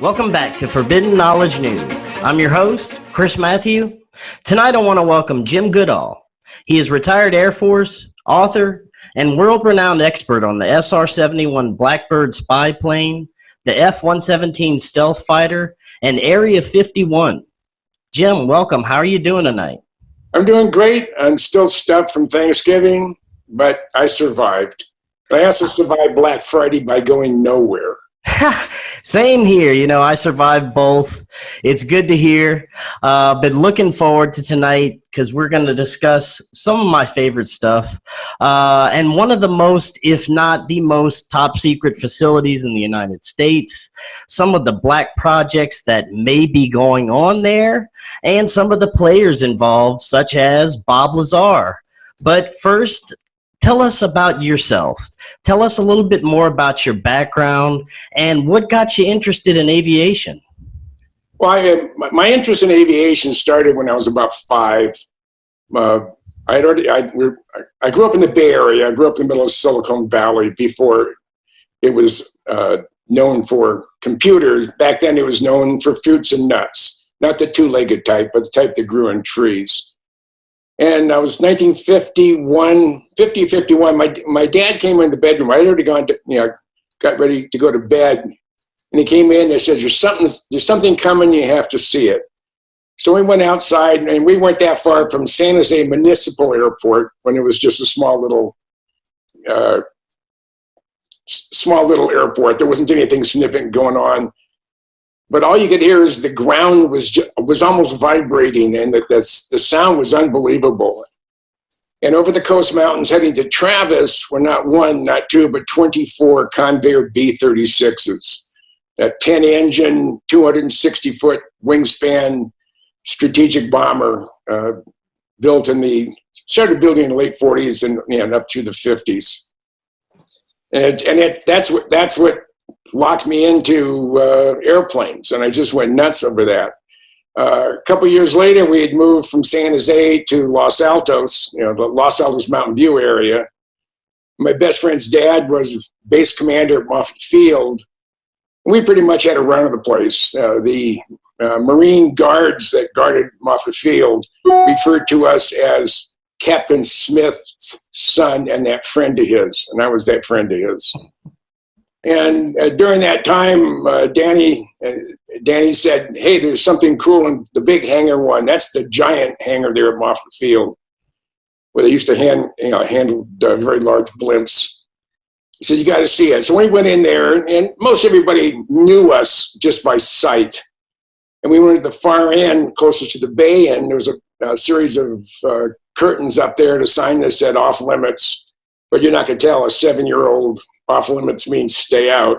Welcome back to Forbidden Knowledge News. I'm your host, Chris Matthew. Tonight I want to welcome Jim Goodall. He is retired Air Force, author, and world-renowned expert on the SR-71 Blackbird spy plane, the F-117 stealth fighter, and Area 51. Jim, welcome. How are you doing tonight? I'm doing great. I'm still stuffed from Thanksgiving, but I survived. I also survived Black Friday by going nowhere. Same here. You know, I survived both. It's good to hear. But looking forward to tonight because we're going to discuss some of my favorite stuff. And one of the most, if not the most, top secret facilities in the United States, some of the black projects that may be going on there, and some of the players involved, such as Bob Lazar. But first, tell us about yourself. Tell us a little bit more about your background and what got you interested in aviation. Well, my interest in aviation started when I was about 5. I grew up in the Bay Area. I grew up in the middle of Silicon Valley before it was known for computers. Back then it was known for fruits and nuts, not the two-legged type, but the type that grew in trees. And I was 51. My dad came in the bedroom. I had already got ready to go to bed. And he came in and said, there's something coming, you have to see it. So we went outside, and we weren't that far from San Jose Municipal Airport when it was just a small little airport. There wasn't anything significant going on. But all you could hear is the ground was almost vibrating, and the sound was unbelievable. And over the Coast Mountains heading to Travis were not 1, not 2, but 24 Convair B-36s. That 10-engine, 260-foot wingspan strategic bomber started building in the late 40s and up through the 50s. And that's what locked me into airplanes, and I just went nuts over that. A couple years later, we had moved from San Jose to Los Altos, the Los Altos Mountain View area. My best friend's dad was base commander at Moffett Field. We pretty much had a run of the place. The Marine guards that guarded Moffett Field referred to us as Captain Smith's son and that friend of his, and I was that friend of his. And during that time, Danny said, hey, there's something cool in the big hangar one. That's the giant hangar there at Moffett Field, where they used to handle very large blimps. He said, you got to see it. So we went in there, and most everybody knew us just by sight. And we went at the far end, closest to the bay, and there was a series of curtains up there. The sign that said off limits, but you're not going to tell a 7-year-old off limits means stay out.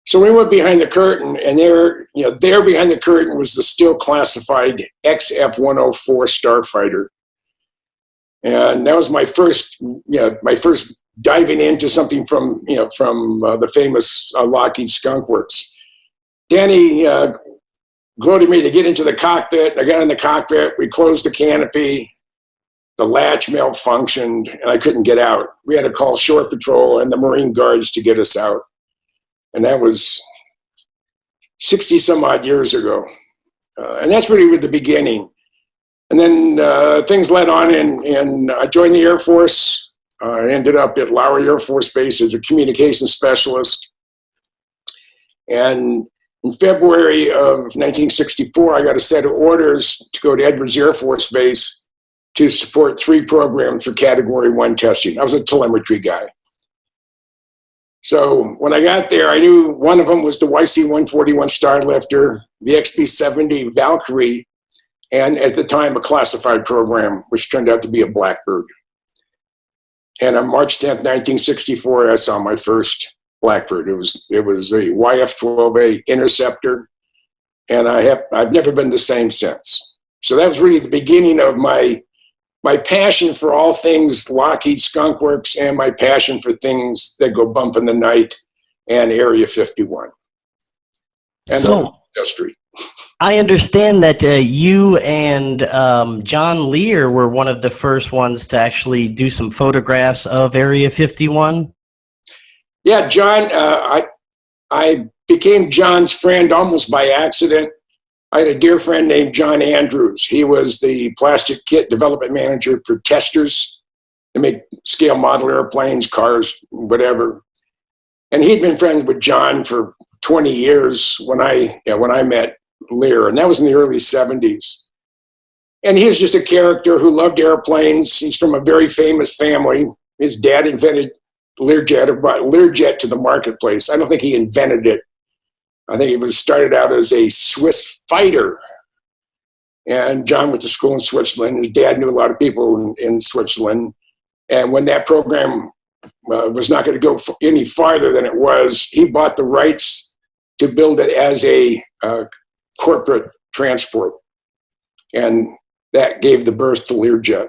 So we went behind the curtain, and there behind the curtain was the still classified XF-104 Starfighter. And that was my first diving into something from the famous Lockheed Skunk Works. Danny goaded me to get into the cockpit. I got in the cockpit. We closed the canopy. The latch malfunctioned, and I couldn't get out. We had to call Shore Patrol and the Marine Guards to get us out. And that was 60-some-odd years ago. And that's really the beginning. And then things led on, and I joined the Air Force. I ended up at Lowry Air Force Base as a communications specialist. And in February of 1964, I got a set of orders to go to Edwards Air Force Base to support 3 programs for Category 1 testing. I was a telemetry guy. So when I got there, I knew one of them was the YC-141 Starlifter, the XB-70 Valkyrie, and at the time, a classified program, which turned out to be a Blackbird. And on March 10th, 1964, I saw my first Blackbird. It was a YF-12A Interceptor, and I've never been the same since. So that was really the beginning of my passion for all things Lockheed Skunk Works and my passion for things that go bump in the night and Area 51. And so, industry. I understand that you and John Lear were one of the first ones to actually do some photographs of Area 51. Yeah, John, I became John's friend almost by accident. I had a dear friend named John Andrews. He was the plastic kit development manager for testers to make scale model airplanes, cars, whatever. And he'd been friends with John for 20 years when I met Lear, and that was in the early 70s. And he was just a character who loved airplanes. He's from a very famous family. His dad invented Learjet, or brought Learjet to the marketplace. I don't think he invented it. I think it was started out as a Swiss fighter. And John went to school in Switzerland. His dad knew a lot of people in Switzerland. And when that program was not going to go any farther than it was, he bought the rights to build it as a corporate transport. And that gave the birth to Learjet.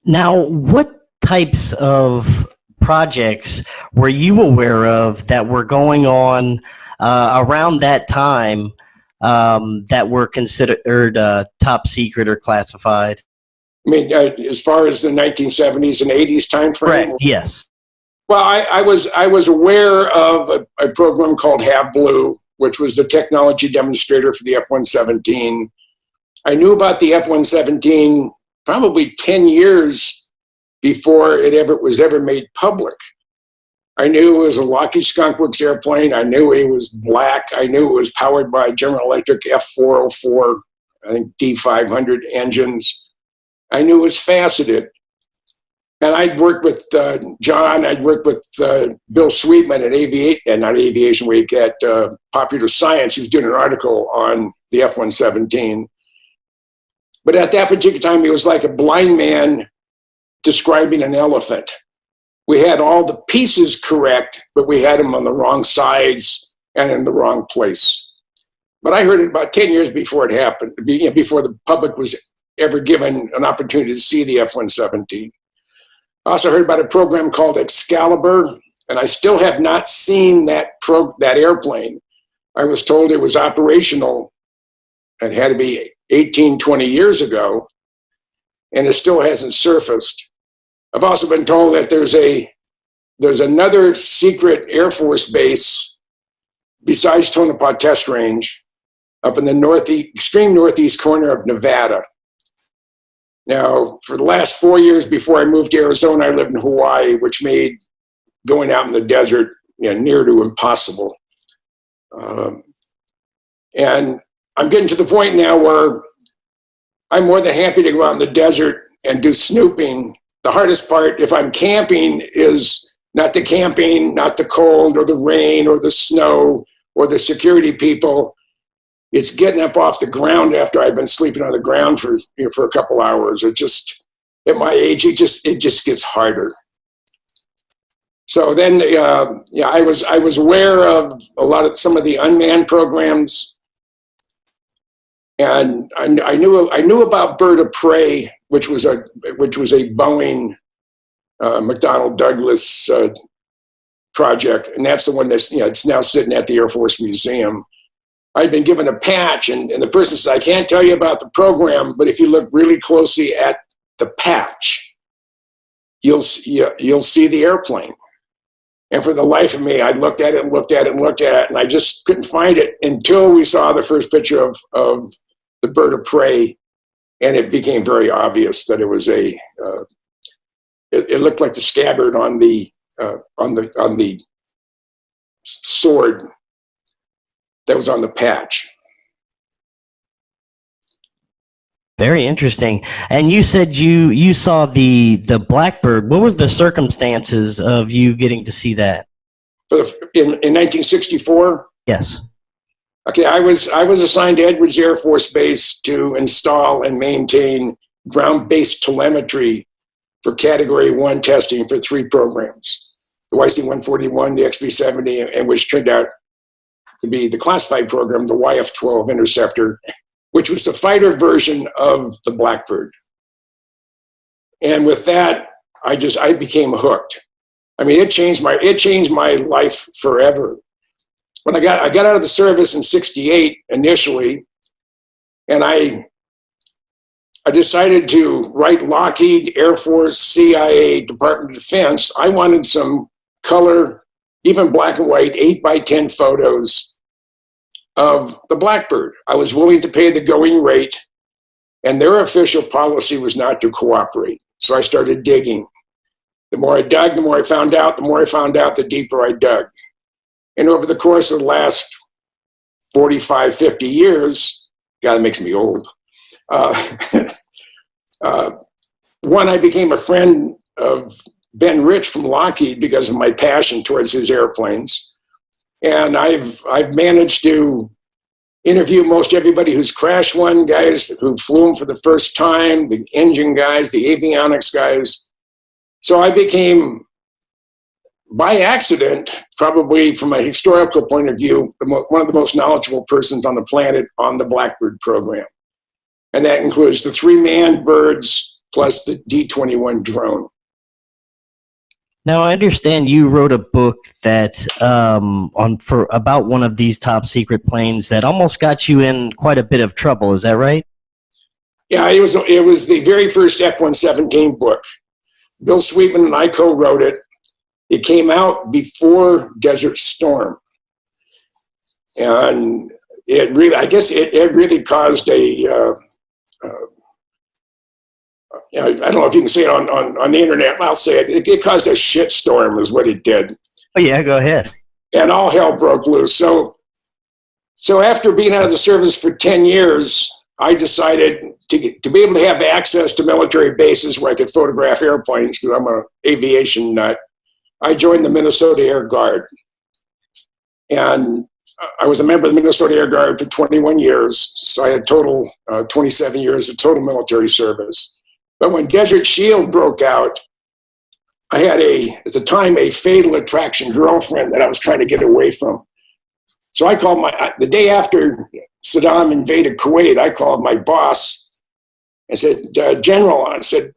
Now, what types of projects were you aware of that were going on around that time that were considered top secret or classified? I mean, as far as the 1970s and 80s time frame? Correct, yes. Well, I was aware of a program called Have Blue, which was the technology demonstrator for the F-117. I knew about the F-117 probably 10 years before it was ever made public. I knew it was a Lockheed Skunk Works airplane. I knew it was black. I knew it was powered by General Electric F404, I think D500 engines. I knew it was faceted. And I'd worked with John, I'd worked with Bill Sweetman at Aviation Week at Popular Science. He was doing an article on the F-117. But at that particular time, he was like a blind man describing an elephant. We had all the pieces correct, but we had them on the wrong sides and in the wrong place. But I heard it about 10 years before it happened, before the public was ever given an opportunity to see the F-117. I also heard about a program called Excalibur, and I still have not seen that airplane. I was told it was operational. It had to be 18, 20 years ago, and it still hasn't surfaced. I've also been told that there's another secret Air Force base besides Tonopah Test Range up in the extreme northeast corner of Nevada. Now, for the last 4 years before I moved to Arizona, I lived in Hawaii, which made going out in the desert near to impossible. And I'm getting to the point now where I'm more than happy to go out in the desert and do snooping. The hardest part, if I'm camping, is not the camping, not the cold or the rain or the snow or the security people. It's getting up off the ground after I've been sleeping on the ground for a couple hours. It just, at my age, it just gets harder. So then, I was aware of some of the unmanned programs, and I knew about Bird of Prey, which was a Boeing McDonnell Douglas project, and that's the one that's it's now sitting at the Air Force Museum. I'd been given a patch, and the person said, I can't tell you about the program, but if you look really closely at the patch, you'll see the airplane. And for the life of me, I looked at it and looked at it and looked at it, and I just couldn't find it until we saw the first picture of the Bird of Prey, and it became very obvious that it was it looked like the scabbard on the sword that was on the patch. Very interesting. And you said you saw the Blackbird. What was the circumstances of you getting to see that? In 1964? Yes. Okay, I was assigned to Edwards Air Force Base to install and maintain ground-based telemetry for Category 1 testing for 3 programs. The YC-141, the XB-70, and which turned out to be the classified program, the YF-12 Interceptor, which was the fighter version of the Blackbird. And with that, I became hooked. I mean, it changed my life forever. When I got out of the service in '68 initially, and I decided to write Lockheed, Air Force, CIA, Department of Defense. I wanted some color even black and white, 8x10 photos of the Blackbird. I was willing to pay the going rate, and their official policy was not to cooperate. So I started digging. The more I dug, the more I found out. The more I found out, the deeper I dug. And over the course of the last 45, 50 years, God, it makes me old. One, I became a friend of Ben Rich from Lockheed because of my passion towards his airplanes. And I've managed to interview most everybody who's crashed one, guys who flew them for the first time, the engine guys, the avionics guys. So I became, by accident, probably from a historical point of view, one of the most knowledgeable persons on the planet on the Blackbird program. And that includes the 3 manned birds plus the D-21 drone. Now, I understand you wrote a book that about one of these top secret planes that almost got you in quite a bit of trouble. Is that right? Yeah, it was the very first F-117 book. Bill Sweetman and I co-wrote it. It came out before Desert Storm. And it really, I guess it really caused a, I don't know if you can say it on the internet. I'll say it. It caused a shitstorm is what it did. Oh, yeah, go ahead. And all hell broke loose. So after being out of the service for 10 years, I decided to be able to have access to military bases where I could photograph airplanes because I'm an aviation nut. I joined the Minnesota Air Guard. And I was a member of the Minnesota Air Guard for 21 years. So I had total 27 years of total military service. But when Desert Shield broke out, I had at the time, a fatal attraction girlfriend that I was trying to get away from. So I called the day after Saddam invaded Kuwait, I called my boss and said, General, I said,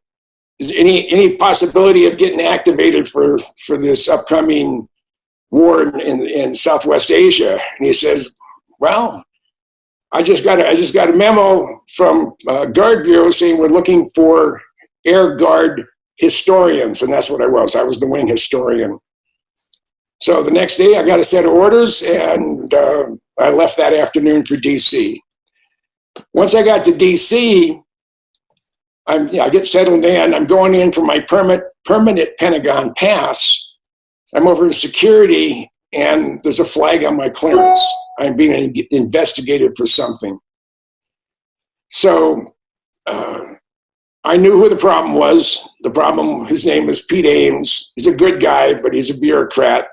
is any possibility of getting activated for this upcoming war in Southwest Asia? And he says, well, I just got a memo from Guard Bureau saying we're looking for Air Guard historians, and that's what I was. I was the wing historian. So the next day, I got a set of orders, and I left that afternoon for D.C. Once I got to D.C., I get settled in. I'm going in for my permanent Pentagon pass. I'm over in security, and there's a flag on my clearance. I'm being investigated for something. So I knew who the problem was. His name was Pete Ames. He's a good guy, but he's a bureaucrat.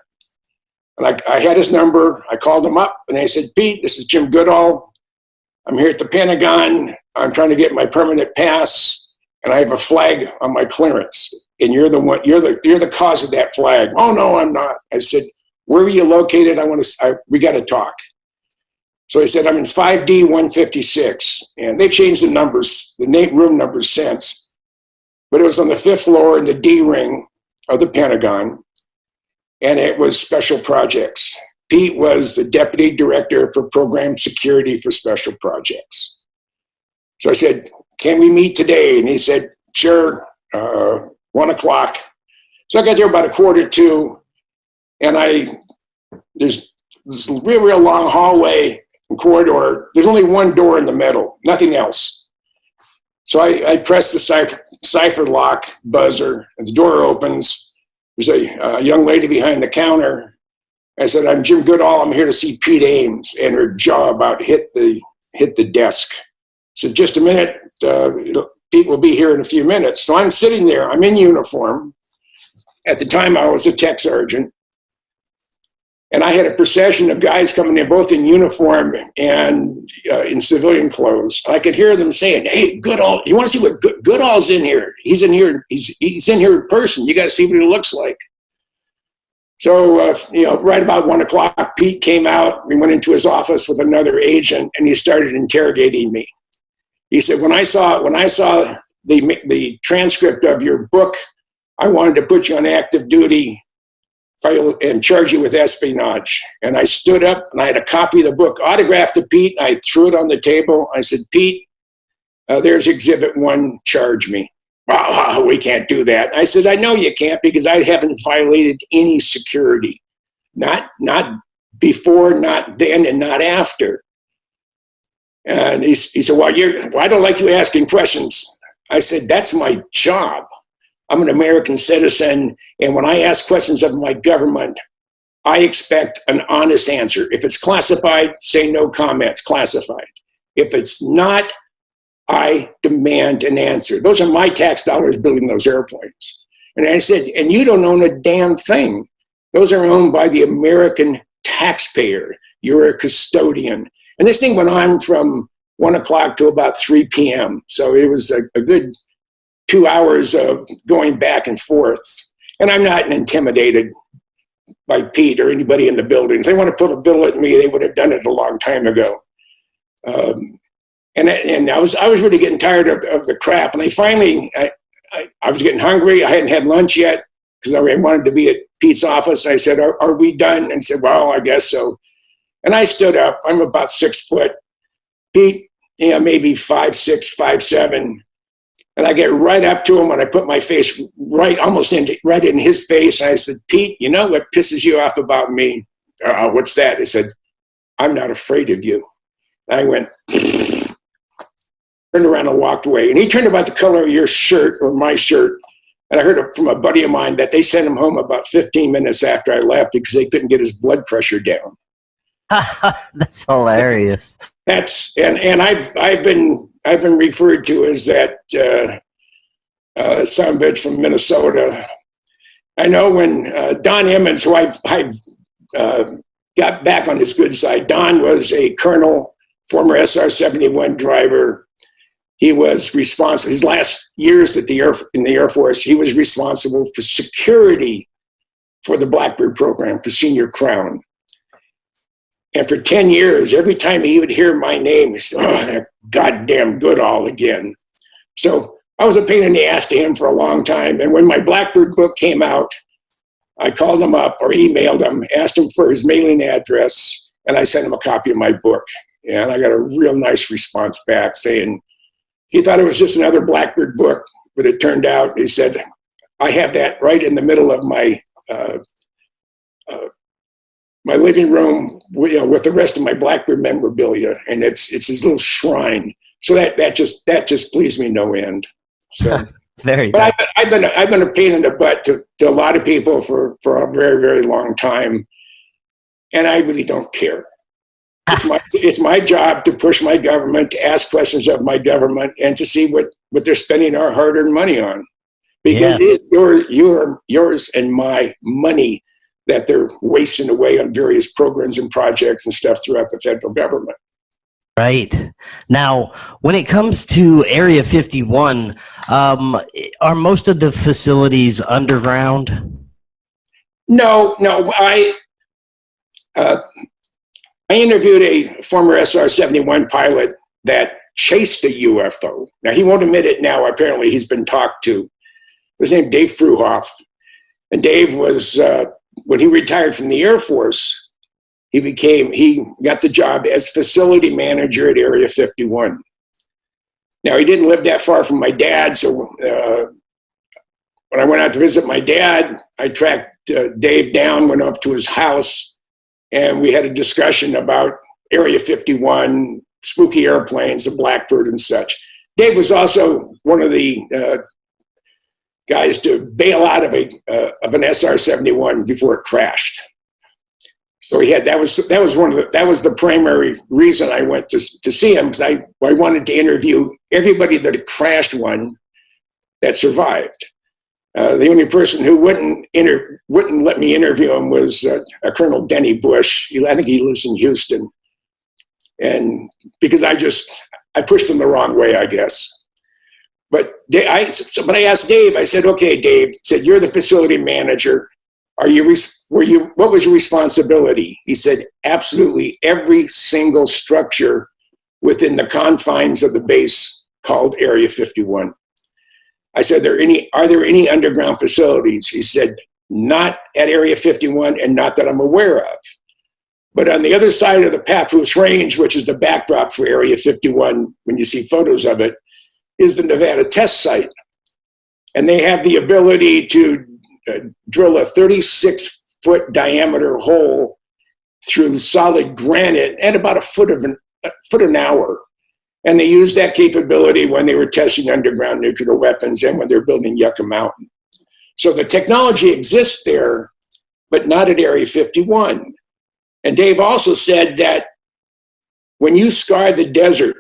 And I had his number. I called him up, and I said, Pete, this is Jim Goodall. I'm here at the Pentagon. I'm trying to get my permanent pass, and I have a flag on my clearance. And you're the cause of that flag. Oh, no, I'm not. I said, where are you located? We got to talk. So he said, I'm in 5D 156. And they've changed the numbers, the room numbers since. But it was on the 5th floor in the D ring of the Pentagon. And it was special projects. Pete was the deputy director for program security for special projects. So I said, can we meet today? And he said, sure, 1 o'clock. So I got there about 1:45. And there's this real long hallway and corridor. There's only one door in the middle, nothing else. So I press the cipher lock buzzer, and the door opens. There's a young lady behind the counter. I said, I'm Jim Goodall. I'm here to see Pete Ames. And her jaw about hit the desk. I said, just a minute. Pete will be here in a few minutes. So I'm sitting there. I'm in uniform. At the time, I was a tech sergeant. And I had a procession of guys coming in, both in uniform and in civilian clothes. I could hear them saying, hey, Goodall, you want to see what Goodall's in here? He's in here. He's in here in person. You got to see what he looks like. So, right about 1 o'clock, Pete came out. We went into his office with another agent, and he started interrogating me. He said, when I saw the transcript of your book, I wanted to put you on active duty and charge you with espionage. And I stood up, and I had a copy of the book autographed to Pete. I threw it on the table. I said, Pete, there's Exhibit 1, charge me. We can't do that. I said, I know you can't, because I haven't violated any security. not before, not then, and not after. And he said, well, I don't like you asking questions. I said, that's my job. I'm an American citizen, and when I ask questions of my government, I expect an honest answer. If it's classified, say no comments, classified. If it's not, I demand an answer. Those are my tax dollars building those airplanes. And I said, and you don't own a damn thing. Those are owned by the American taxpayer. You're a custodian. And this thing went on from 1 o'clock to about 3 p.m. So it was a good 2 hours of going back and forth. And I'm not intimidated by Pete or anybody in the building. If they want to put a bill at me, they would have done it a long time ago. And I was really getting tired of the crap. And I was getting hungry. I hadn't had lunch yet because I wanted to be at Pete's office. I said, are we done? And he said, well, I guess so. And I stood up. I'm about 6 foot. Pete, maybe 5'6", 5'7". And I get right up to him and I put my face right in his face. And I said, Pete, you know what pisses you off about me? What's that? He said, I'm not afraid of you. And I went, turned around and walked away. And he turned about the color of your shirt or my shirt. And I heard from a buddy of mine that they sent him home about 15 minutes after I left because they couldn't get his blood pressure down. That's hilarious. And I've been referred to as that son of a bitch from Minnesota. I know when Don Emmons, who I've got back on his good side, Don was a colonel, former SR-71 driver. He was responsible, his last years in the Air Force, he was responsible for security for the Blackbird program, for Senior Crown. And for 10 years, every time he would hear my name, he said, oh, that goddamn Goodall again. So I was a pain in the ass to him for a long time. And when my Blackbird book came out, I called him up or emailed him, asked him for his mailing address, and I sent him a copy of my book. And I got a real nice response back saying he thought it was just another Blackbird book, but it turned out, he said, I have that right in the middle of my my living room, with the rest of my Blackbird memorabilia, and it's his little shrine. So that just pleased me no end. So, very. But I've been a pain in the butt to a lot of people for a very, very long time, and I really don't care. It's my job to push my government, to ask questions of my government, and to see what they're spending our hard-earned money on, because it's yours and my money that they're wasting away on various programs and projects and stuff throughout the federal government. Right. Now, when it comes to Area 51, are most of the facilities underground? No. I interviewed a former SR-71 pilot that chased a UFO. Now, he won't admit it now. Apparently, he's been talked to. His name is Dave Fruhoff. And Dave was... when he retired from the Air Force, he got the job as facility manager at Area 51. Now, he didn't live that far from my dad, so when I went out to visit my dad, I tracked Dave down, went up to his house, and we had a discussion about Area 51, spooky airplanes, the Blackbird and such. Dave was also one of the guys to bail out of an SR-71 before it crashed. So that was the primary reason I went to see him, because I wanted to interview everybody that had crashed one that survived. The only person who wouldn't let me interview him was Colonel Denny Bush. I think he lives in Houston, and because I pushed him the wrong way, I guess. But I asked Dave, I said, okay, Dave, said, you're the facility manager. What was your responsibility? He said, absolutely every single structure within the confines of the base called Area 51. I said, are there any underground facilities? He said, not at Area 51 and not that I'm aware of. But on the other side of the Papoose Range, which is the backdrop for Area 51, when you see photos of it, is the Nevada test site. And they have the ability to drill a 36 4-foot diameter hole through solid granite at about a foot an hour. And they used that capability when they were testing underground nuclear weapons and when they're building Yucca Mountain. So the technology exists there, but not at Area 51. And Dave also said that when you scar the desert,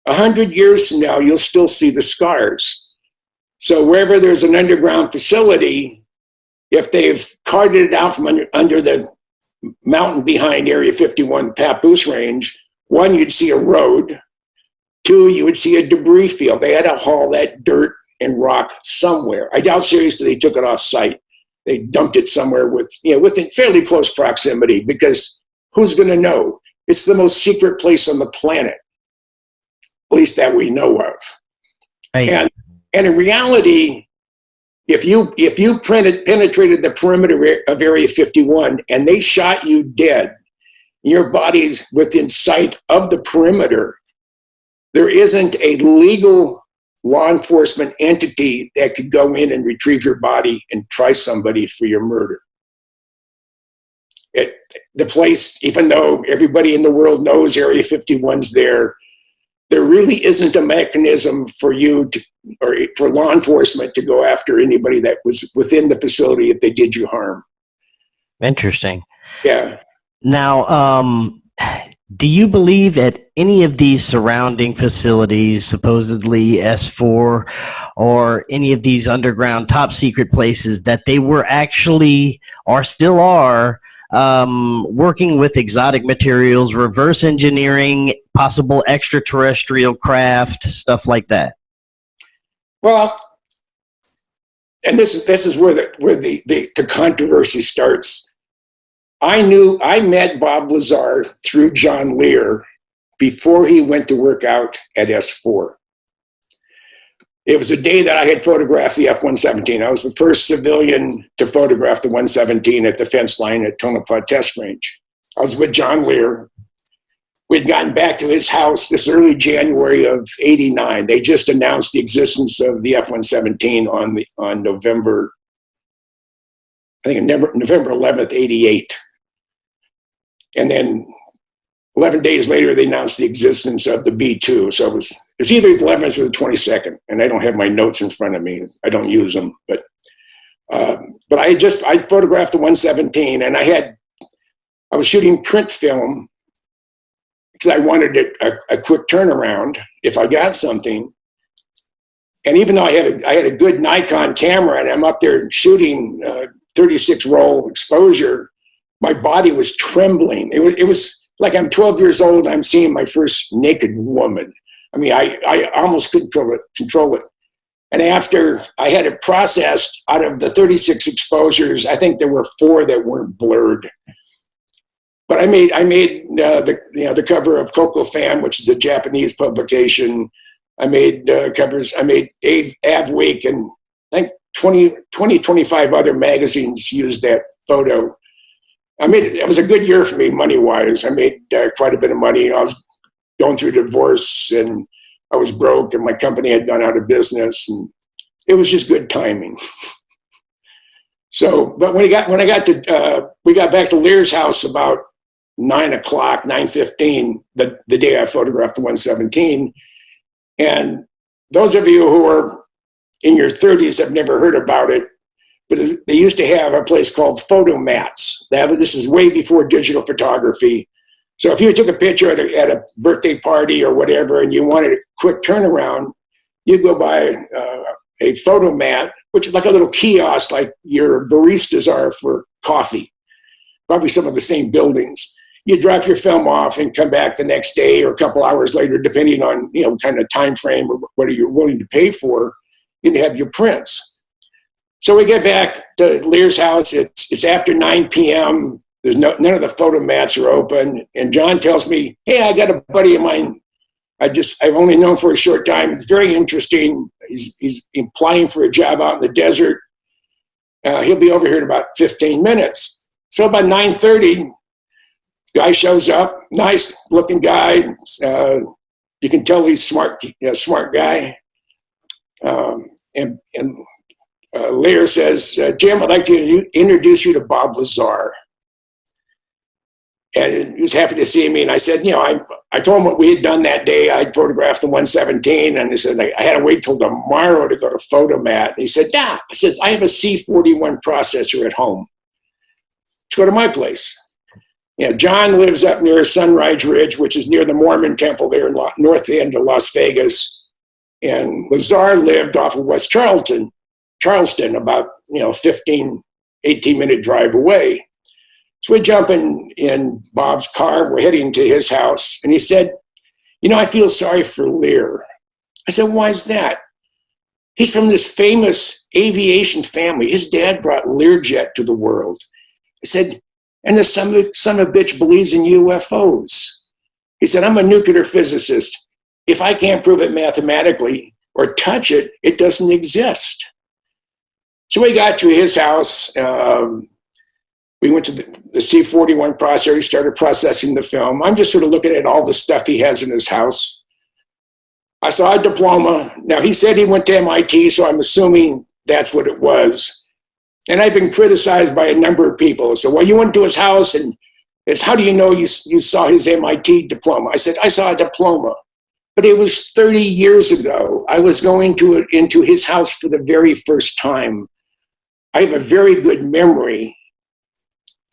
100 years from now, you'll still see the scars. So wherever there's an underground facility, if they've carted it out from under the mountain behind Area 51, the Papoose Range, one, you'd see a road. Two, you would see a debris field. They had to haul that dirt and rock somewhere. I doubt seriously they took it off site. They dumped it somewhere within fairly close proximity, because who's going to know? It's the most secret place on the planet, at least that we know of. Right. And in reality, if you penetrated the perimeter of Area 51 and they shot you dead, your body's within sight of the perimeter, there isn't a legal law enforcement entity that could go in and retrieve your body and try somebody for your murder. The place, even though everybody in the world knows Area 51's there really isn't a mechanism for you to, or for law enforcement to go after anybody that was within the facility if they did you harm. Interesting. Yeah. Now, do you believe at any of these surrounding facilities, supposedly S4, or any of these underground top secret places, that they were actually, or still are, working with exotic materials, reverse engineering, possible extraterrestrial craft, stuff like that? Well, and this is where the controversy starts. I met Bob Lazar through John Lear before he went to work out at S4. It was a day that I had photographed the F-117. I was the first civilian to photograph the 117 at the fence line at Tonopah Test Range. I was with John Lear. We'd gotten back to his house this early January of '89. They just announced the existence of the F-117 on November 11th, '88. And then 11 days later, they announced the existence of the B-2. So it was either the 11th or the 22nd. And I don't have my notes in front of me. I don't use them. But I photographed the 117, and I was shooting print film because I wanted a quick turnaround if I got something. And even though I had a good Nikon camera and I'm up there shooting 36 roll exposure, my body was trembling. It was like I'm 12 years old. I'm seeing my first naked woman. I mean, I almost couldn't control it. And after I had it processed, out of the 36 exposures, I think there were 4 that weren't blurred. But I made the cover of Coco Fan, which is a Japanese publication. I made covers. I made Av Week, and I think 25 other magazines used that photo. It was a good year for me money-wise. I made quite a bit of money. I was going through a divorce, and I was broke, and my company had gone out of business, and it was just good timing. So, but we got back to Lear's house about 9 o'clock, 9:15, the day I photographed the 117. And those of you who are in your 30s have never heard about it, but they used to have a place called Photomats. This is way before digital photography. So if you took a picture at a birthday party or whatever, and you wanted a quick turnaround, you'd go by a Photomat, which is like a little kiosk like your baristas are for coffee, probably some of the same buildings. You drop your film off and come back the next day or a couple hours later, depending on kind of time frame or what you're willing to pay for. You'd have your prints. So we get back to Lear's house. It's after 9 p.m. There's none of the Photomats are open. And John tells me, "Hey, I got a buddy of mine. I've only known for a short time. It's very interesting. He's applying for a job out in the desert. He'll be over here in about 15 minutes." So about 9:30, guy shows up. Nice looking guy. You can tell he's smart guy. And Lear says, Jim, I'd like to introduce you to Bob Lazar. And he was happy to see me. And I said, I told him what we had done that day. I'd photographed the 117. And he said, I had to wait till tomorrow to go to Photomat. And he said, I said, I have a C41 processor at home. Let's go to my place. John lives up near Sunrise Ridge, which is near the Mormon temple there in north end of Las Vegas. And Lazar lived off of West Charleston, about 15, 18-minute drive away. So we jump in Bob's car. We're heading to his house. And he said, I feel sorry for Lear. I said, why is that? He's from this famous aviation family. His dad brought Learjet to the world. I said, and the son of a bitch believes in UFOs. He said, I'm a nuclear physicist. If I can't prove it mathematically or touch it, it doesn't exist. So we got to his house. We went to the C41 processor. He started processing the film. I'm just sort of looking at all the stuff he has in his house. I saw a diploma. Now, he said he went to MIT, so I'm assuming that's what it was. And I've been criticized by a number of people. So, well, you went to his house, and it's, how do you know you saw his MIT diploma? I said, I saw a diploma. But it was 30 years ago. I was going into his house for the very first time. I have a very good memory.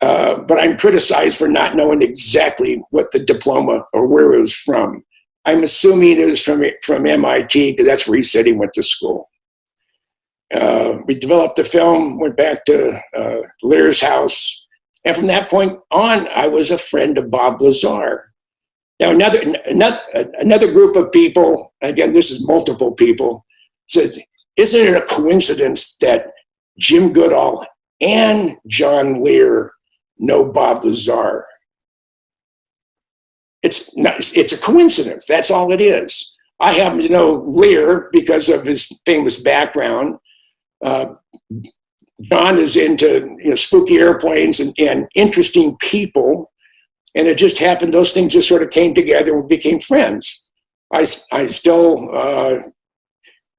But I'm criticized for not knowing exactly what the diploma or where it was from. I'm assuming it was from MIT, because that's where he said he went to school. We developed the film, went back to Lear's house. And from that point on, I was a friend of Bob Lazar. Now, another group of people, again, this is multiple people, said, isn't it a coincidence that Jim Goodall and John Lear know Bob Lazar? It's a coincidence. That's all it is. I happen to know Lear because of his famous background. John is into spooky airplanes and interesting people, and it just happened. Those things just sort of came together and became friends. I still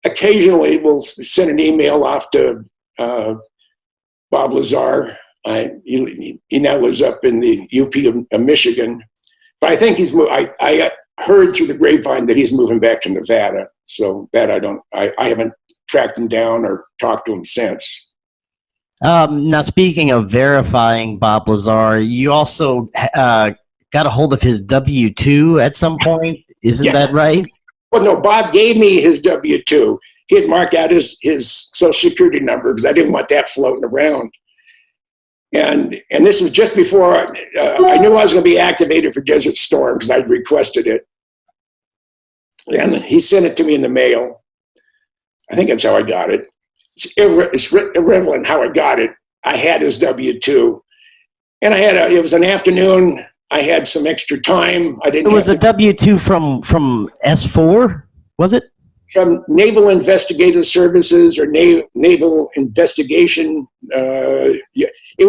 occasionally will send an email off to Bob Lazar. He now lives up in the UP of Michigan, but I think he's moved. I heard through the grapevine that he's moving back to Nevada. So that I haven't tracked him down or talked to him since. Now, speaking of verifying Bob Lazar, you also got a hold of his W-2 at some point. Isn't that right? Well, no, Bob gave me his W-2. He had marked out his Social Security number because I didn't want that floating around. And this was just before I knew I was going to be activated for Desert Storm because I'd requested it. And he sent it to me in the mail. I think that's how I got it. It's irrelevant how I got it. I had his W-2. And it was an afternoon. I had some extra time. It was a W-2 from S4, was it? From Naval Investigative Services or Naval Investigation. It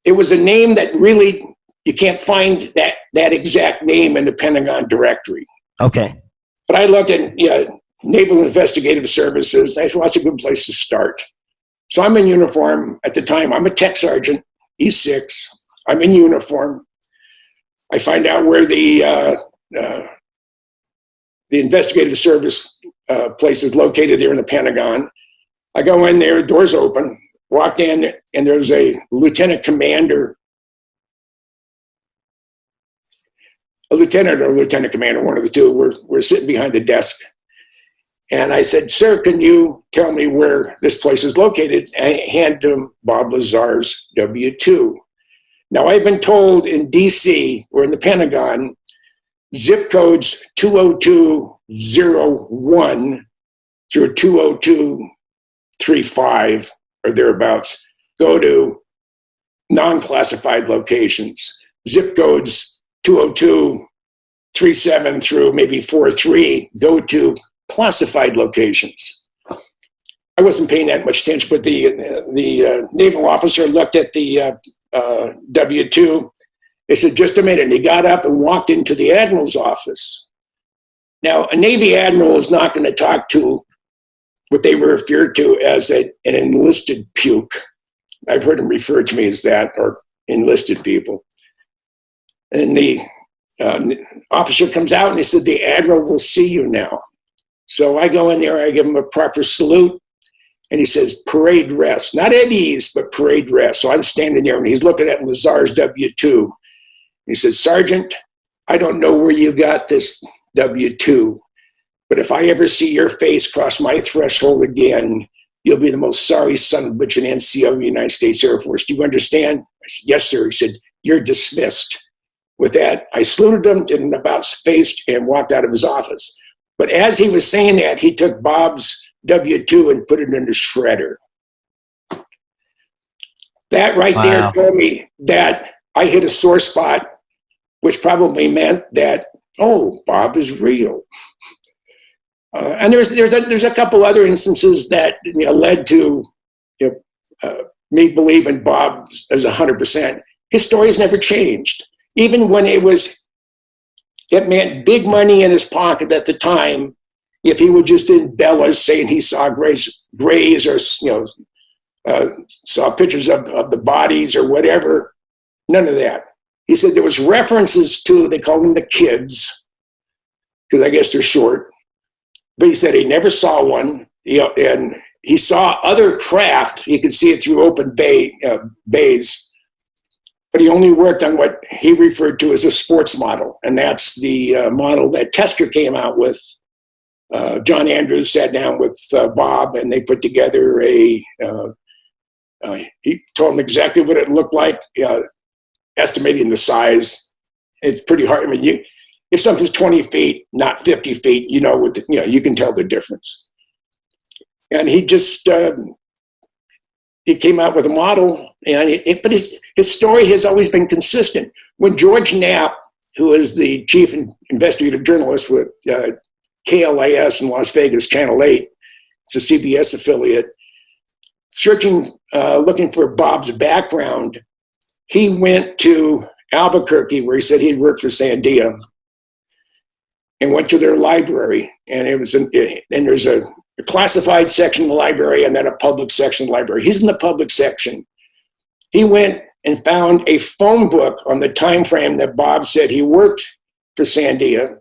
was a name that really, you can't find that exact name in the Pentagon directory. Okay. But I looked at Naval Investigative Services. I thought that's a good place to start. So I'm in uniform at the time. I'm a tech sergeant, E6. I'm in uniform. I find out where the investigative service place is located there in the Pentagon. I go in there, doors open, walked in, and there's a lieutenant commander, one of the two. We're sitting behind the desk. And I said, sir, can you tell me where this place is located? And I handed him Bob Lazar's W-2. Now, I've been told in DC or in the Pentagon, zip codes 20201 through 20235 or thereabouts go to non-classified locations. Zip codes 20237 through maybe 43 go to classified locations. I wasn't paying that much attention, but the naval officer looked at the W-2. They said, just a minute. And he got up and walked into the admiral's office. Now, a Navy admiral is not going to talk to what they refer to as an enlisted puke. I've heard them refer to me as that, or enlisted people. And the officer comes out and he said, "The Admiral will see you now." So I go in there, I give him a proper salute, and he says, "Parade dress," not at ease, but parade dress. So I'm standing there and he's looking at Lazar's W-2. He says, "Sergeant, I don't know where you got this W-2, but if I ever see your face cross my threshold again, you'll be the most sorry son of a bitch an NCO of the United States Air Force. Do you understand?" I said, "Yes, sir." He said, "You're dismissed." With that, I saluted him, did an about-face, and walked out of his office. But as he was saying that, he took Bob's W-2 and put it in the shredder. That right there told me that I hit a sore spot, which probably meant that, oh, Bob is real. And there's a couple other instances that led to me believing Bob as 100%. His story has never changed. Even when it meant big money in his pocket at the time, if he would just embellish saying he saw grays or saw pictures of the bodies or whatever, none of that. He said there was references to, they called them the kids, because I guess they're short. But he said he never saw one, and he saw other craft. You could see it through open bays. But he only worked on what he referred to as a sports model, and that's the model that Tester came out with. John Andrews sat down with Bob, and they put together he told him exactly what it looked like, estimating the size. It's pretty hard. I mean, if something's 20 feet, not 50 feet, you can tell the difference. And he just he came out with a model, but his story has always been consistent. When George Knapp, who is the chief investigative journalist with KLAS in Las Vegas, Channel 8, it's a CBS affiliate, looking for Bob's background, he went to Albuquerque, where he said he'd worked for Sandia, and went to their library. And there's a classified section of the library and then a public section of the library. He's in the public section. He went and found a phone book on the time frame that Bob said he worked for Sandia,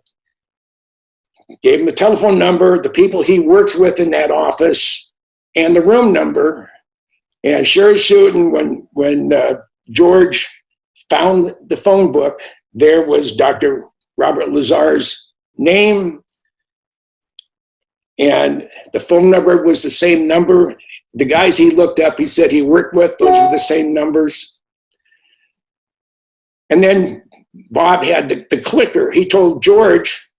gave him the telephone number, the people he worked with in that office, and the room number. And sure as shooting, when George found the phone book, there was Dr. Robert Lazar's name, and the phone number was the same number. The guys he looked up, he said he worked with, those were the same numbers. And then Bob had the clicker. He told George,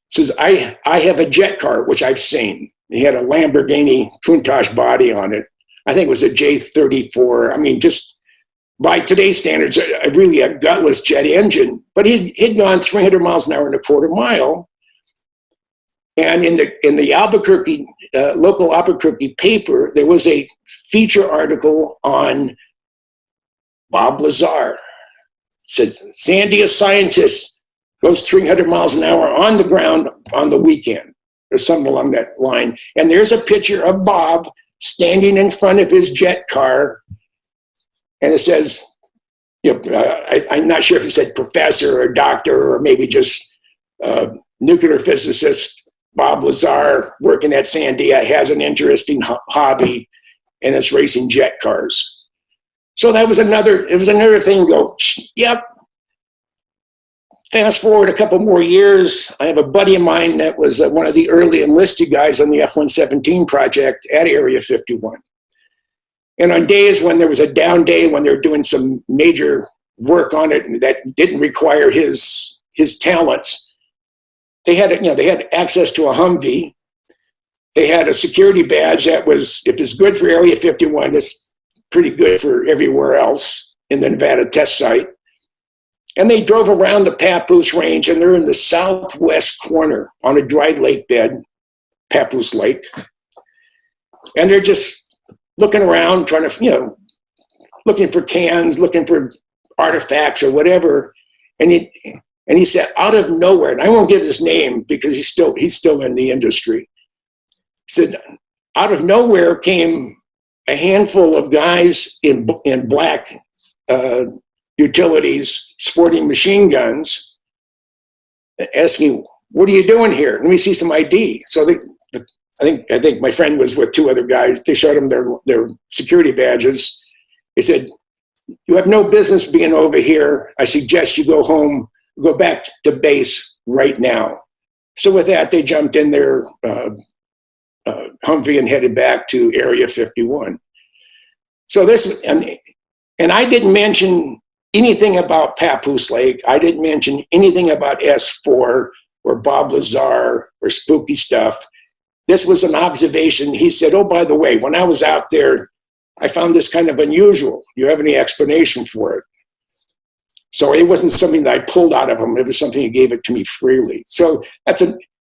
says, I have a jet car, which I've seen. He had a Lamborghini Countach body on it. I think it was a J34. I mean, just by today's standards, really a gutless jet engine. But he'd gone 300 miles an hour and a quarter mile. And in the Albuquerque, local Albuquerque paper, there was a feature article on Bob Lazar. It said, Sandia scientist goes 300 miles an hour on the ground on the weekend, or something along that line. And there's a picture of Bob standing in front of his jet car. And it says, I'm not sure if it said professor or doctor or maybe just nuclear physicist. Bob Lazar, working at Sandia, has an interesting hobby, and it's racing jet cars. So it was another thing to go, yep. Fast forward a couple more years, I have a buddy of mine that was one of the early enlisted guys on the F-117 project at Area 51. And on days when there was a down day, when they were doing some major work on it that didn't require his talents, they had access to a Humvee. They had a security badge that was, if it's good for Area 51, it's pretty good for everywhere else in the Nevada test site. And they drove around the Papoose Range, and they're in the southwest corner on a dry lake bed, Papoose Lake. And they're just looking around, trying to, looking for cans, looking for artifacts or whatever. And he said, out of nowhere, and I won't give his name because he's still in the industry. He said, out of nowhere came a handful of guys in black utilities sporting machine guns, asking, "What are you doing here? Let me see some ID." So I think my friend was with two other guys. They showed him their security badges. They said, "You have no business being over here. I suggest you go home, go back to base right now." So with that, they jumped in their Humvee and headed back to Area 51. So this, and I didn't mention anything about Papoose Lake. I didn't mention anything about S4 or Bob Lazar or spooky stuff. This was an observation. He said, "Oh, by the way, when I was out there, I found this kind of unusual. Do you have any explanation for it?" So it wasn't something that I pulled out of him. It was something he gave it to me freely. So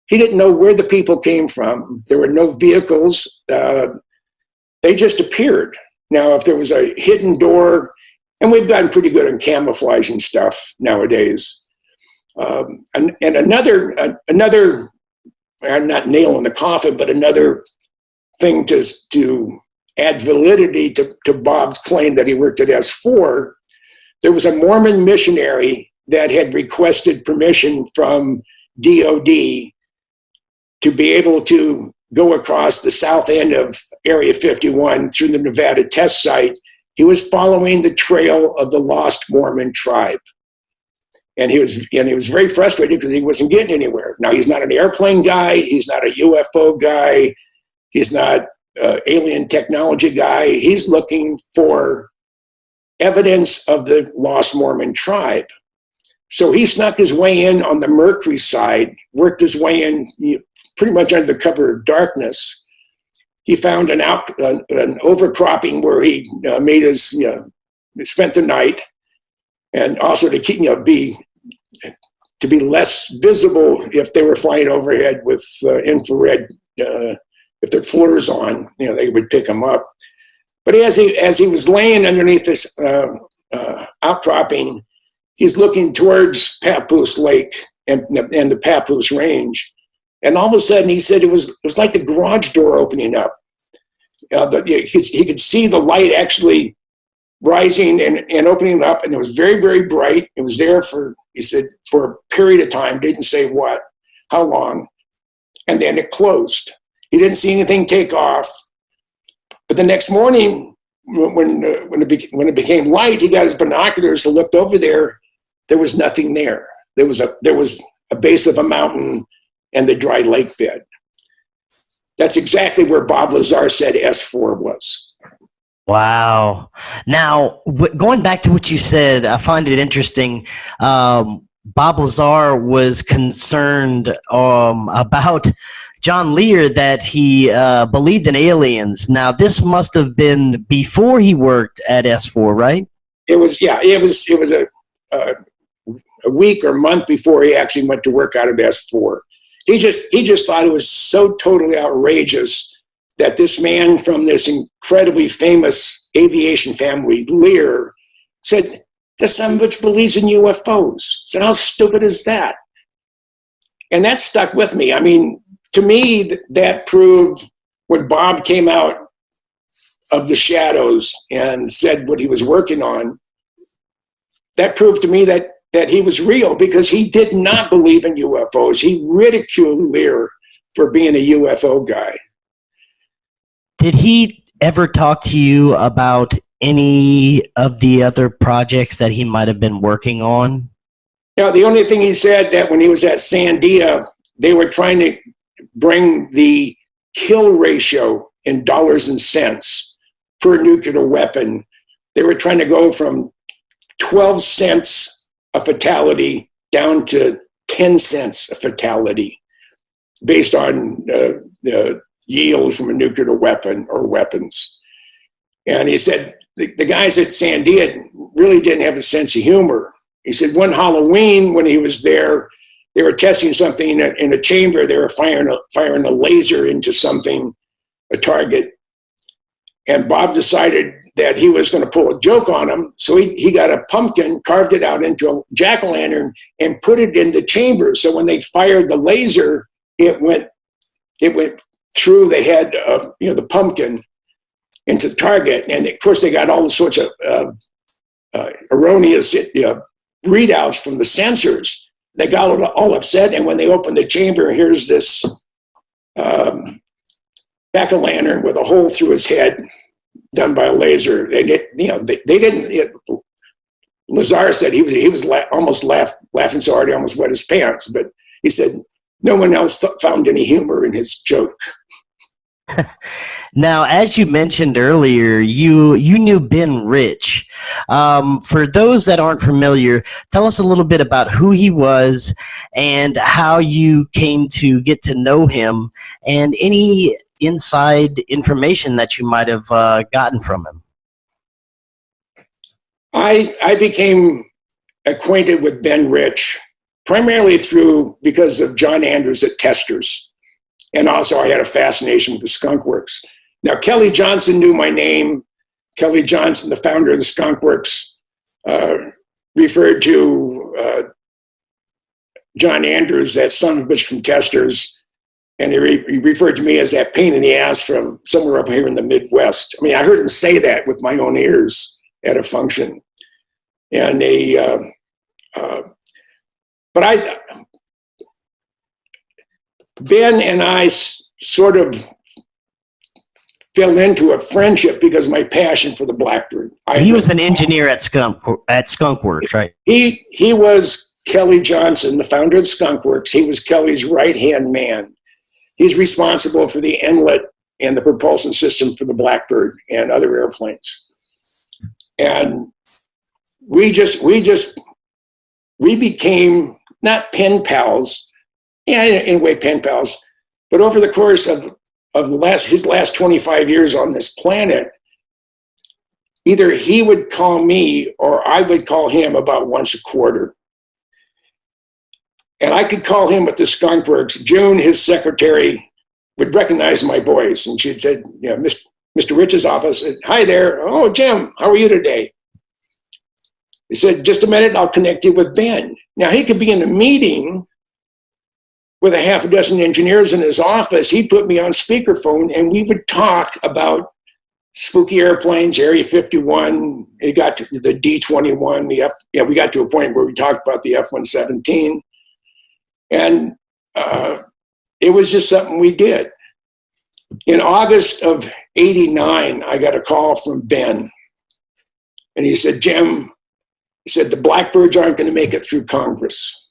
he didn't know where the people came from. There were no vehicles. They just appeared. Now, if there was a hidden door, and we've gotten pretty good at camouflaging stuff nowadays. And another, not nail in the coffin, but another thing to add validity to Bob's claim that he worked at S4, there was a Mormon missionary that had requested permission from DOD to be able to go across the south end of Area 51 through the Nevada test site. He was following the trail of the lost Mormon tribe. And he was very frustrated because he wasn't getting anywhere. Now, he's not an airplane guy. He's not a UFO guy. He's not an alien technology guy. He's looking for evidence of the lost Mormon tribe. So he snuck his way in on the Mercury side, worked his way in pretty much under the cover of darkness. He found an overcropping where he spent the night, and also to keep to be less visible if they were flying overhead with infrared. If their floors on, they would pick him up. But as he was laying underneath this outcropping, he's looking towards Papoose Lake and the Papoose Range. And all of a sudden, he said it was like the garage door opening up. He could see the light actually rising and opening up, and it was very, very bright. It was there he said, for a period of time, didn't say how long, and then it closed. He didn't see anything take off. But the next morning, when it became light, he got his binoculars and looked over there. There was nothing there. There was a base of a mountain and the dry lake bed. That's exactly where Bob Lazar said S4 was. Wow. Now, going back to what you said, I find it interesting. Bob Lazar was concerned about John Lear, that he believed in aliens. Now, this must have been before he worked at S4, right? It was a week or month before he actually went to work out at S4. He just thought it was so totally outrageous that this man from this incredibly famous aviation family, Lear, said, "This son of a bitch believes in UFOs." So how stupid is that? And that stuck with me. I mean, to me, that proved when Bob came out of the shadows and said what he was working on, that proved to me that he was real, because he did not believe in UFOs. He ridiculed Lear for being a UFO guy. Did he ever talk to you about any of the other projects that he might have been working on? Now, the only thing he said, that when he was at Sandia, they were trying to bring the kill ratio in dollars and cents per nuclear weapon. They were trying to go from 12 cents a fatality down to 10 cents a fatality based on the yield from a nuclear weapon or weapons. And he said the guys at Sandia really didn't have a sense of humor. He said one Halloween when he was there, they were testing something in a chamber. They were firing a laser into something, a target. And Bob decided that he was going to pull a joke on him. So he got a pumpkin, carved it out into a jack-o'-lantern, and put it in the chamber. So when they fired the laser, it went threw the head of, the pumpkin into the target. And of course, they got all sorts of erroneous readouts from the sensors. They got all upset. And when they opened the chamber, here's this jack-o'-lantern with a hole through his head done by a laser. They didn't. Lazar said he was almost laughing so hard he almost wet his pants. But he said no one else found any humor in his joke. Now, as you mentioned earlier, you knew Ben Rich. For those that aren't familiar, tell us a little bit about who he was and how you came to get to know him, and any inside information that you might have gotten from him. I became acquainted with Ben Rich primarily because of John Andrews at Testers. And also I had a fascination with the Skunk Works. Now, Kelly Johnson knew my name. Kelly Johnson, the founder of the Skunk Works, referred to John Andrews, that son of a bitch from Testers. And he referred to me as that pain in the ass from somewhere up here in the Midwest. I mean, I heard him say that with my own ears at a function. And Ben and I sort of fell into a friendship because of my passion for the blackbird. He was an engineer at Skunk Works, right? He was Kelly Johnson, the founder of Skunk Works. He was Kelly's right-hand man. He's responsible for the inlet and the propulsion system for the blackbird and other airplanes. And we became not pen pals, in a way pen pals, but over the course of his last 25 years on this planet, either he would call me or I would call him about once a quarter. And I could call him at the Skunk Works. June, his secretary, would recognize my voice, and she'd said, Mr. Rich's office, hi there. Oh, Jim, how are you today? He said, just a minute, I'll connect you with Ben. Now, he could be in a meeting with a half a dozen engineers in his office. He'd put me on speakerphone, and we would talk about spooky airplanes, Area 51. It got to the D-21, we got to a point where we talked about the F-117. And it was just something we did. In August of '89, I got a call from Ben. And he said, Jim, the blackbirds aren't going to make it through Congress.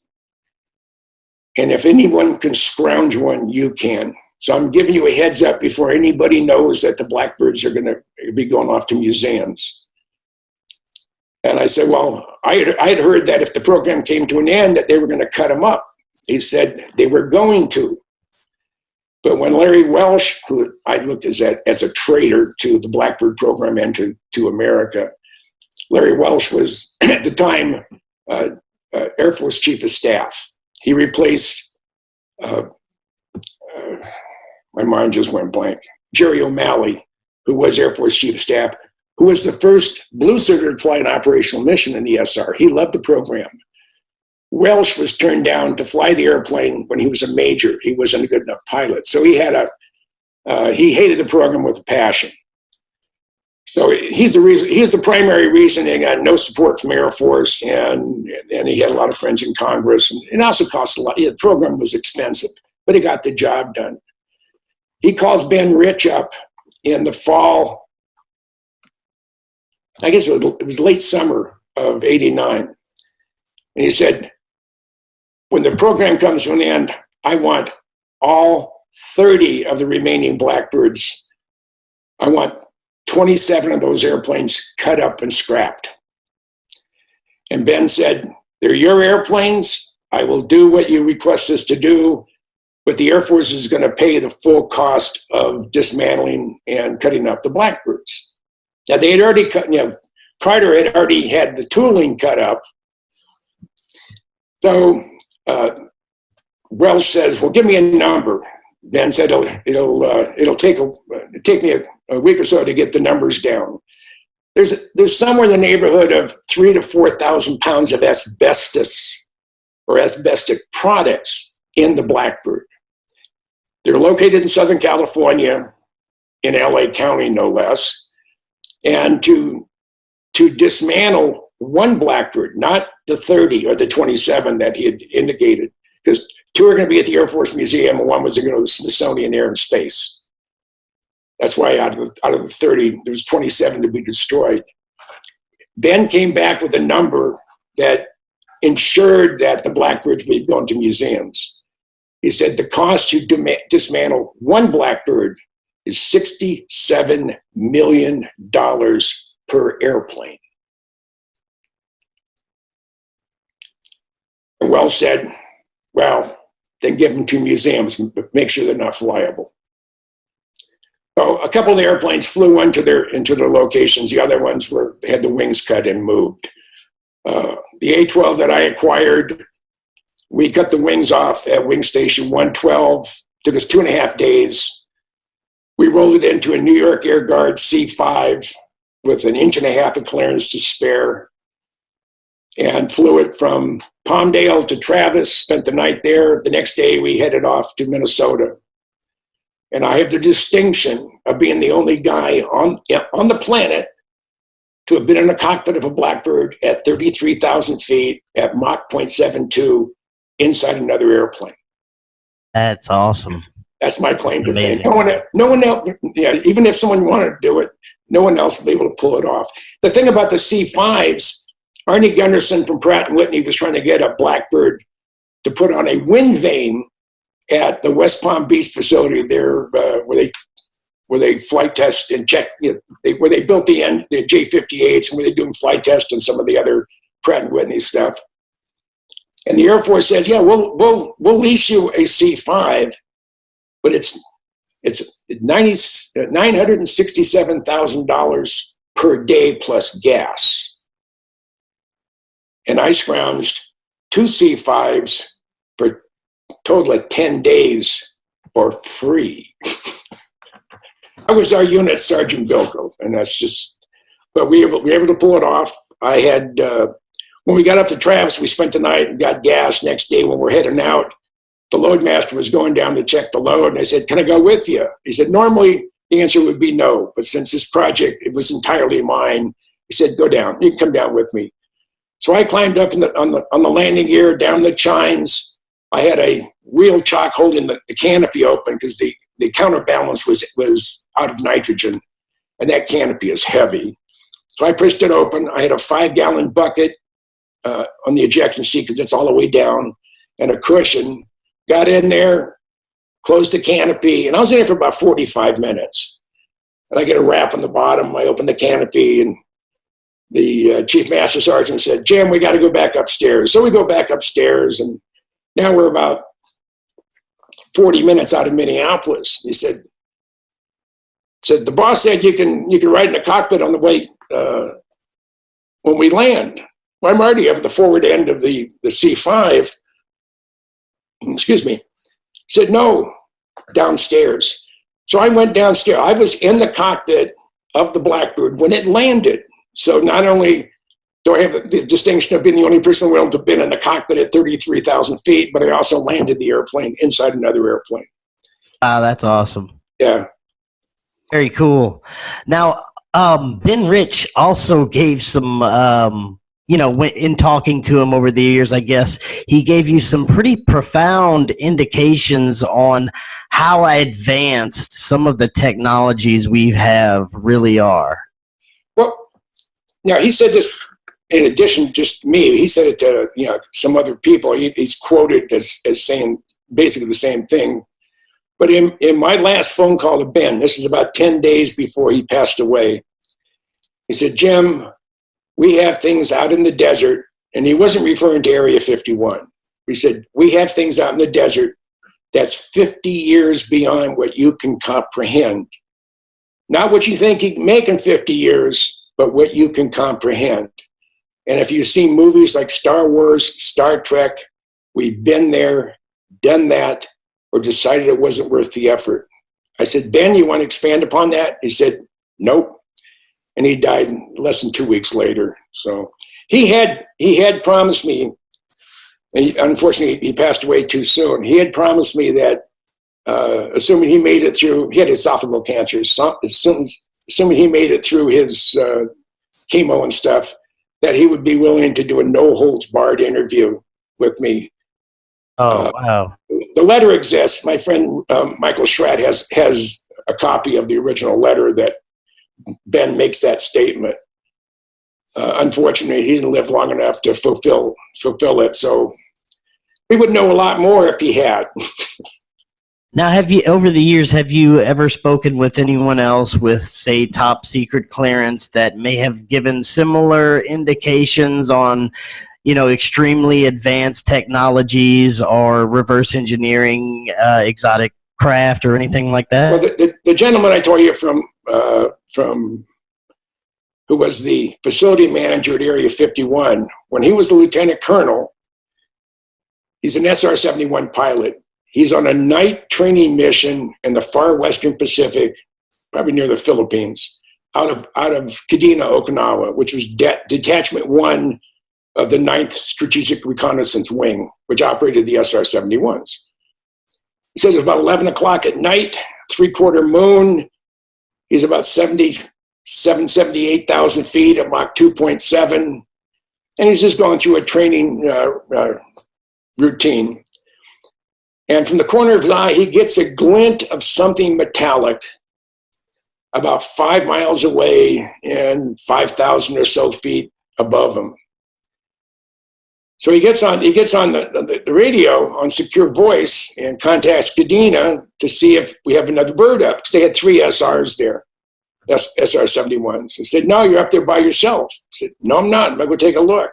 And if anyone can scrounge one, you can. So I'm giving you a heads up before anybody knows that the blackbirds are going to be going off to museums. And I said, well, I had heard that if the program came to an end, that they were going to cut them up. He said they were going to. But when Larry Welsh, who I looked at as a traitor to the Blackbird program and to America, Larry Welsh was, at the time, Air Force Chief of Staff. He replaced, my mind just went blank, Jerry O'Malley, who was Air Force Chief of Staff, who was the first blue suitor to fly an operational mission in the SR. He loved the program. Welsh was turned down to fly the airplane when he was a major. He wasn't a good enough pilot. So he hated the program with a passion. So he's the primary reason he got no support from Air Force, and he had a lot of friends in Congress. And it also cost a lot. The program was expensive, but he got the job done. He calls Ben Rich up in the fall, I guess it was late summer of '89. And he said, when the program comes to an end, I want all 30 of the remaining blackbirds. I want 27 of those airplanes cut up and scrapped. And Ben said, they're your airplanes. I will do what you request us to do, but the Air Force is going to pay the full cost of dismantling and cutting up the blackbirds. Now, they had already cut, Carter had already had the tooling cut up. So Welsh says, well, give me a number. Ben said, it'll take me a week or so to get the numbers down. There's somewhere in the neighborhood of 3,000 to 4,000 pounds of asbestos or asbestic products in the blackbird. They're located in Southern California, in LA County, no less. And to dismantle one Blackbird, not the 30 or the 27 that he had indicated, because 2 are going to be at the Air Force Museum and 1 was going to go to the Smithsonian Air and Space. That's why out of the 30, there was 27 to be destroyed. Ben came back with a number that ensured that the Blackbirds would be going to museums. He said the cost to dismantle one Blackbird is $67 million per airplane. And Wells said, well, then give them to museums, but make sure they're not flyable. So a couple of the airplanes flew into their locations. The other ones had the wings cut and moved. The A-12 that I acquired, we cut the wings off at Wing Station 112. Took us 2.5 days. We rolled it into a New York Air Guard C-5 with 1.5 inches of clearance to spare, and flew it from Palmdale to Travis, spent the night there. The next day we headed off to Minnesota. And I have the distinction of being the only guy on the planet to have been in the cockpit of a Blackbird at 33,000 feet at Mach 0.72 inside another airplane. That's awesome. That's my claim to fame. Amazing. No one else, yeah, even if someone wanted to do it, no one else will be able to pull it off. The thing about the C-5s, Arnie Gunderson from Pratt & Whitney was trying to get a Blackbird to put on a wind vane at the West Palm Beach facility there, where they flight test and check, where they built the J-58s, and where they're doing flight tests and some of the other Pratt & Whitney stuff. And the Air Force says, yeah, we'll lease you a C-5, but it's $967,000 per day plus gas. And I scrounged 2 C-5s for a total of 10 days for free. I was our unit Sergeant Bilko, and that's just, but we were able to pull it off. I had, when we got up to Travis, we spent the night and got gas. Next day when we're heading out, the loadmaster was going down to check the load, and I said, can I go with you? He said, normally the answer would be no, but since this project, it was entirely mine, he said, go down, you can come down with me. So I climbed up on the landing gear, down the chines. I had a wheel chock holding the canopy open because the counterbalance was out of nitrogen, and that canopy is heavy. So I pushed it open. I had a 5-gallon bucket on the ejection seat because it's all the way down, and a cushion. Got in there, closed the canopy, and I was in there for about 45 minutes. And I get a wrap on the bottom. I open the canopy, and the Chief Master Sergeant said, Jim, we got to go back upstairs. So we go back upstairs, and now we're about 40 minutes out of Minneapolis. He said, the boss said you can ride in the cockpit on the way when we land. Well, I'm already at the forward end of the C-5. Excuse me. He said, no, downstairs. So I went downstairs. I was in the cockpit of the Blackbird when it landed. So not only do I have the distinction of being the only person in the world to have been in the cockpit at 33,000 feet, but I also landed the airplane inside another airplane. Ah, that's awesome. Yeah. Very cool. Now, Ben Rich also gave some, in talking to him over the years, I guess, he gave you some pretty profound indications on how advanced some of the technologies we have really are. Well, now he said this in addition, just me, he said it to, some other people. He's quoted as saying basically the same thing. But in my last phone call to Ben, this is about 10 days before he passed away, he said, Jim, we have things out in the desert, and he wasn't referring to Area 51. He said, we have things out in the desert that's 50 years beyond what you can comprehend. Not what you think you can make in 50 years, but what you can comprehend. And if you've seen movies like Star Wars, Star Trek, we've been there, done that, or decided it wasn't worth the effort. I said, Ben, you want to expand upon that? He said, nope. And he died less than 2 weeks later. So he had promised me, and unfortunately he passed away too soon. He had promised me that assuming he made it through, he had esophageal cancer, so, assuming he made it through his chemo and stuff, that he would be willing to do a no-holds-barred interview with me. Oh, wow. The letter exists. My friend Michael Schratt has a copy of the original letter that Ben makes that statement. Unfortunately, he didn't live long enough to fulfill it, so we would know a lot more if he had. Now, over the years, have you ever spoken with anyone else with, say, top secret clearance that may have given similar indications on, extremely advanced technologies or reverse engineering exotic craft or anything like that? Well, the gentleman I told you from who was the facility manager at Area 51, when he was a lieutenant colonel, he's an SR-71 pilot. He's on a night training mission in the far western Pacific, probably near the Philippines, out of Kadena, Okinawa, which was Detachment 1 of the 9th Strategic Reconnaissance Wing, which operated the SR-71s. He says it was about 11 o'clock at night, 3/4 moon. He's about 78,000 feet at Mach 2.7. And he's just going through a training routine. And from the corner of his eye, he gets a glint of something metallic about 5 miles away and 5,000 or so feet above him. So he gets on the radio on secure voice and contacts Kadena to see if we have another bird up, because they had 3 SRs there, SR-71s. He said, "No, you're up there by yourself." I said, "No, I'm not. I'm going to go take a look."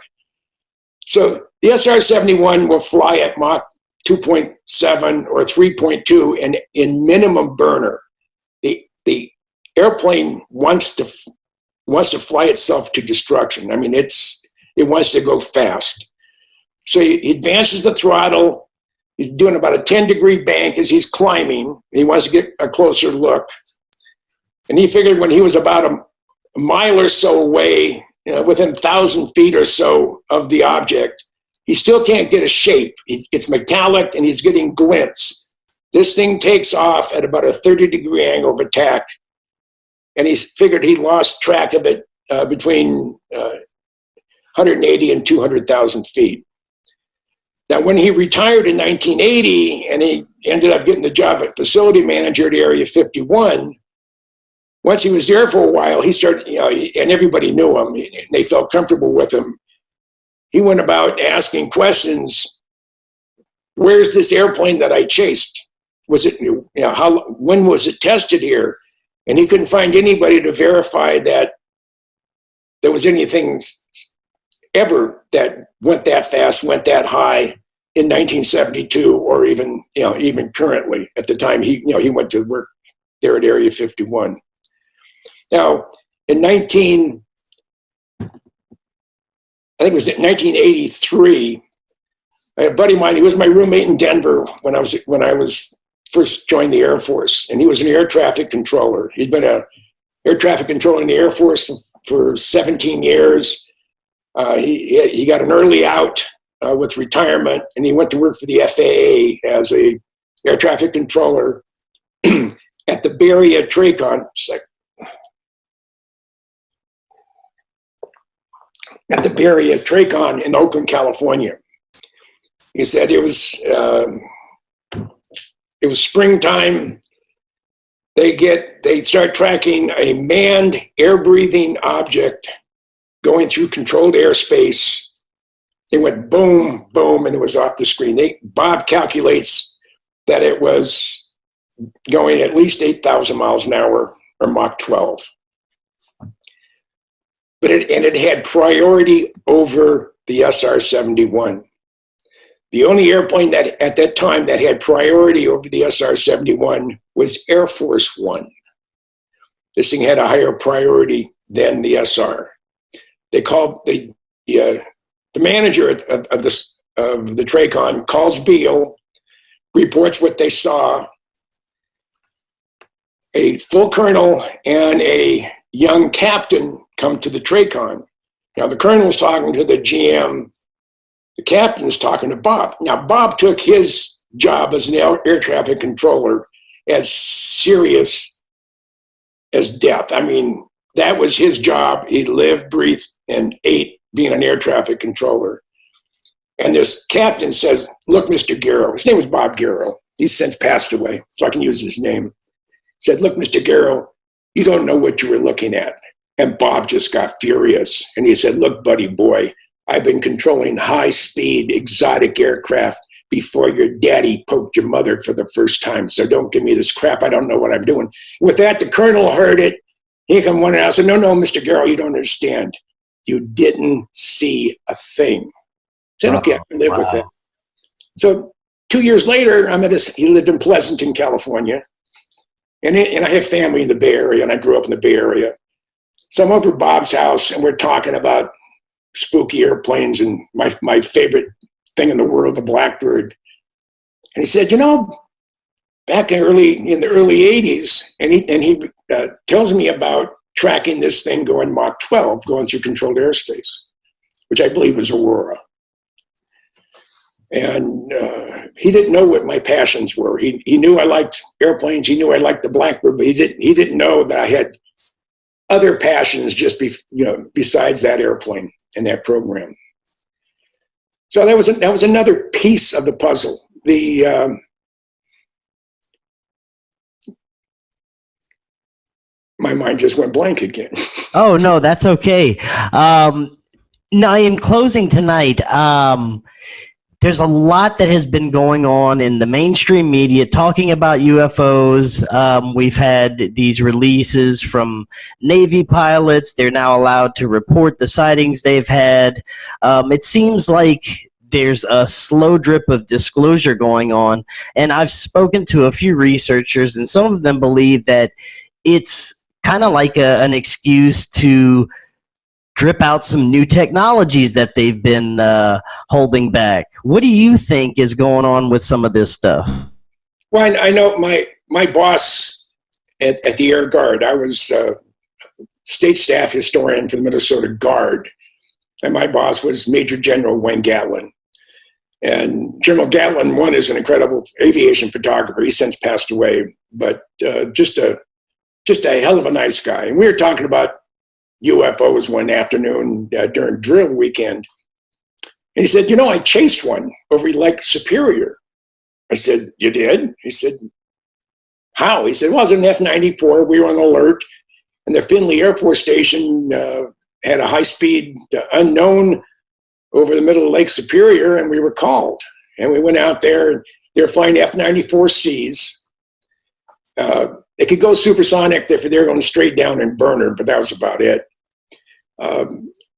So the SR-71 will fly at Mach 2.7 or 3.2 and in minimum burner. The airplane wants to fly itself to destruction. I mean, it wants to go fast. So he advances the throttle. He's doing about a 10-degree bank as he's climbing. He wants to get a closer look. And he figured when he was about a mile or so away, within 1,000 feet or so of the object, he still can't get a shape. It's metallic and he's getting glints. This thing takes off at about a 30-degree angle of attack. And he figured he lost track of it between 180 and 200,000 feet. Now, when he retired in 1980 and he ended up getting the job at facility manager at Area 51, once he was there for a while, he started, and everybody knew him. They felt comfortable with him. He went about asking questions. Where's this airplane that I chased? Was it, when was it tested here? And he couldn't find anybody to verify that there was anything ever that went that fast, went that high in 1972, or even currently. At the time he went to work there at Area 51. Now, in 1983, a buddy of mine, he was my roommate in Denver when I was first joined the Air Force, and he was an air traffic controller. He'd been an air traffic controller in the Air Force for 17 years. He got an early out with retirement, and he went to work for the FAA as a air traffic controller at the Berea Tracon. At the Berea Tracon in Oakland, California. He said it was springtime. They start tracking a manned air-breathing object going through controlled airspace. It went boom, boom, and it was off the screen. Bob calculates that it was going at least 8,000 miles an hour, or Mach 12. But it had priority over the SR-71. The only airplane that at that time that had priority over the SR-71 was Air Force One. This thing had a higher priority than the SR. They called the manager of the Tracon calls Beale, reports what they saw. A full colonel and a young captain come to the Tracon. Now the colonel's talking to the GM, the captain's talking to Bob. Now Bob took his job as an air traffic controller as serious as death. I mean, that was his job. He lived, breathed, and ate being an air traffic controller. And this captain says, look, Mr. Garrow, his name was Bob Garrow. He's since passed away, so I can use his name. Said, look, Mr. Garrow, you don't know what you were looking at. And Bob just got furious. And he said, look, buddy boy, I've been controlling high-speed exotic aircraft before your daddy poked your mother for the first time. So don't give me this crap. I don't know what I'm doing. With that, the colonel heard it. He came one out and said, no, Mr. Garrow, you don't understand. You didn't see a thing. I said, okay, I can live with it. So 2 years later, he lived in Pleasanton, California. And I have family in the Bay Area, and I grew up in the Bay Area. So I'm over at Bob's house, and we're talking about spooky airplanes and my favorite thing in the world, the Blackbird. And he said, back in the early 80s, and he tells me about tracking this thing going Mach 12, going through controlled airspace, which I believe was Aurora. And he didn't know what my passions were. He knew I liked airplanes. He knew I liked the Blackbird, but he didn't know that I had other passions besides that airplane and that program. So that was another piece of the puzzle. My mind just went blank again. Oh, no, that's okay. Now, in closing tonight, there's a lot that has been going on in the mainstream media talking about UFOs. We've had these releases from Navy pilots. They're now allowed to report the sightings they've had. It seems like there's a slow drip of disclosure going on. And I've spoken to a few researchers, and some of them believe that it's kind of like an excuse to drip out some new technologies that they've been holding back. What do you think is going on with some of this stuff? Well, I know my boss at the Air Guard, I was state staff historian for the Minnesota Guard, and my boss was Major General Wayne Gatlin. And General Gatlin, one, is an incredible aviation photographer. He's since passed away, but just a hell of a nice guy. And we were talking about UFOs one afternoon during drill weekend. And he said, I chased one over Lake Superior. I said, you did? He said, how? He said, well, it was an F-94. We were on alert. And the Finley Air Force Station had a high-speed unknown over the middle of Lake Superior, and we were called. And we went out there, and they were flying F-94Cs. They could go supersonic if they were going straight down and burner, but that was about it.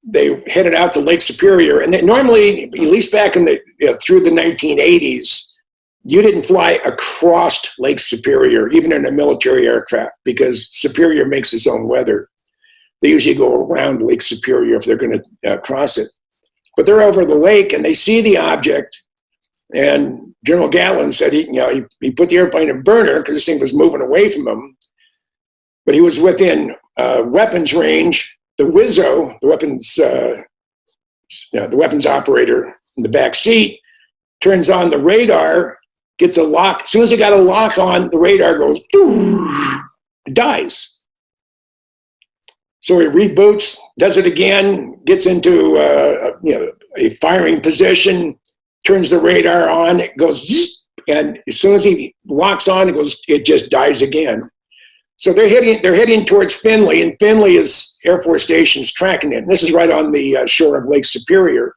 They headed out to Lake Superior, and they normally, at least back in through the 1980s, you didn't fly across Lake Superior, even in a military aircraft, because Superior makes its own weather. They usually go around Lake Superior if they're going to cross it. But they're over the lake, and they see the object, and General Gatlin said he put the airplane in burner because this thing was moving away from him. But he was within weapons range. The WISO, the weapons operator in the back seat, turns on the radar, gets a lock. As soon as he got a lock on, the radar goes, dies. So he reboots, does it again, gets into a firing position, turns the radar on, it goes, and as soon as he locks on, it just dies again. So they're heading towards Finley, and Finley is Air Force Station's tracking it. And this is right on the shore of Lake Superior.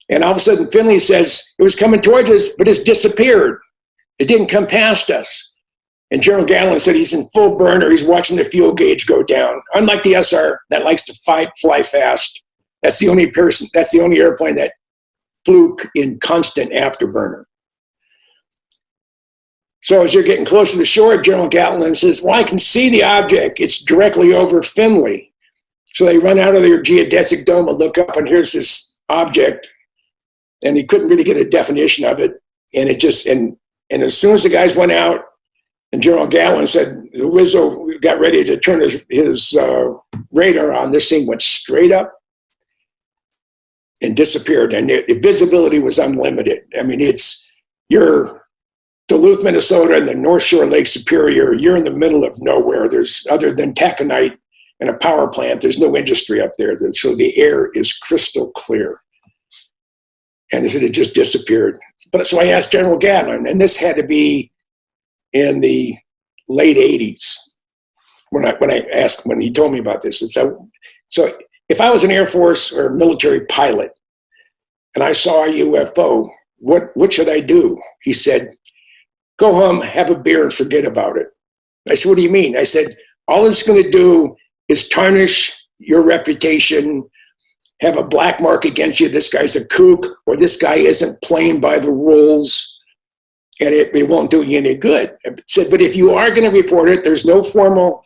And all of a sudden, Finley says it was coming towards us, but it's disappeared. It didn't come past us. And General Gatlin said he's in full burner. He's watching the fuel gauge go down. Unlike the SR that likes to fly fast, that's the only airplane that flew in constant afterburner. So as you're getting closer to the shore, General Gatlin says, well, I can see the object. It's directly over Finley. So they run out of their geodesic dome and look up, and here's this object. And he couldn't really get a definition of it. And and as soon as the guys went out, and General Gatlin said, the WISO got ready to turn his radar on, this thing went straight up and disappeared. And the visibility was unlimited. I mean, you're Duluth, Minnesota, and the North Shore Lake Superior, you're in the middle of nowhere. There's, other than taconite and a power plant, there's no industry up there. So the air is crystal clear. And it just disappeared. But so I asked General Gatlin, and this had to be in the late 80s when he told me about this. And so if I was an Air Force or military pilot and I saw a UFO, what should I do? He said, go home, have a beer, and forget about it. I said, what do you mean? I said, all it's going to do is tarnish your reputation, have a black mark against you. This guy's a kook, or this guy isn't playing by the rules, and it won't do you any good. I said, but if you are going to report it, there's no formal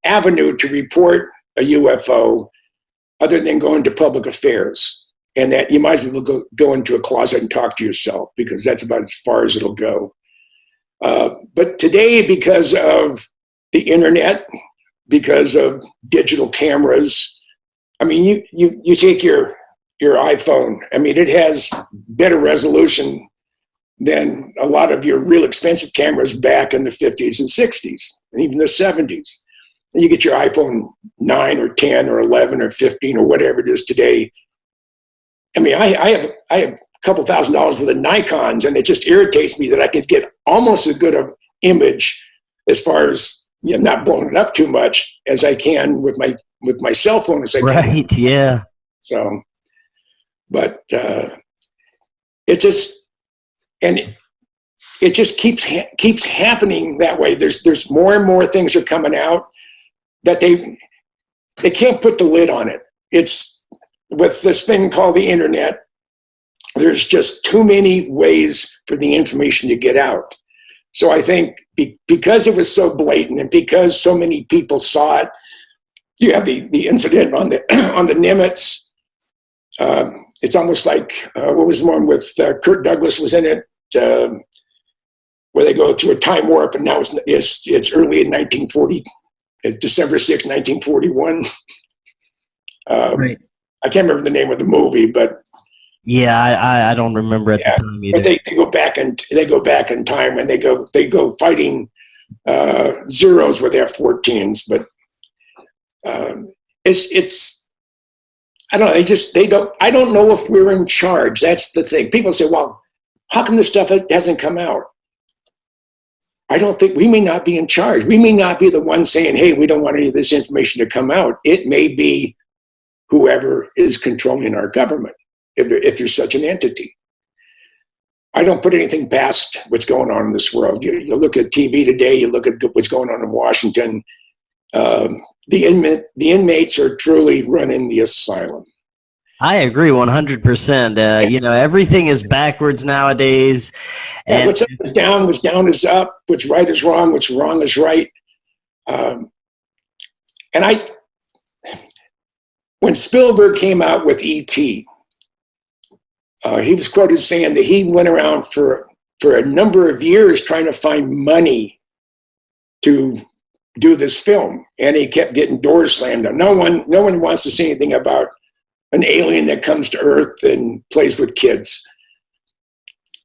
avenue to report a UFO other than going to public affairs. And that you might as well go into a closet and talk to yourself, because that's about as far as it'll go. But today, because of the internet, because of digital cameras, I mean, you take your iPhone. I mean, it has better resolution than a lot of your real expensive cameras back in the 50s and 60s, and even the 70s. And you get your iPhone 9 or 10 or 11 or 15 or whatever it is today. I mean, I have a couple $1,000s worth of Nikons, and it just irritates me that I can get almost as good an image as far as, you know, not blowing it up too much as I can with my cell phone as I can. Right, yeah. So, but it just keeps happening that way. There's more and more things are coming out that they can't put the lid on it. It's with this thing called the internet, there's just too many ways for the information to get out. So I think because it was so blatant and because so many people saw it, you have the incident on the Nimitz. It's almost like, what was the one with Kirk Douglas was in it, where they go through a time warp, and now it's early in 1940, December 6, 1941. Right. I can't remember the name of the movie, but yeah, I don't remember at the time either. But they go back in time, and they go fighting Zeros with F-14s. But it's I don't know. I don't know if we're in charge. That's the thing. People say, well, how come this stuff hasn't come out? I don't think we may not be in charge. We may not be the ones saying, hey, we don't want any of this information to come out. It may be whoever is controlling our government, if you're such an entity. I don't put anything past what's going on in this world. You look at TV today, you look at what's going on in Washington. The inmates are truly running the asylum. I agree 100%. You know, everything is backwards nowadays. And what's up is down, what's down is up, what's right is wrong, what's wrong is right. When Spielberg came out with E.T., he was quoted saying that he went around for a number of years trying to find money to do this film, and he kept getting doors slammed on. No one wants to see anything about an alien that comes to Earth and plays with kids.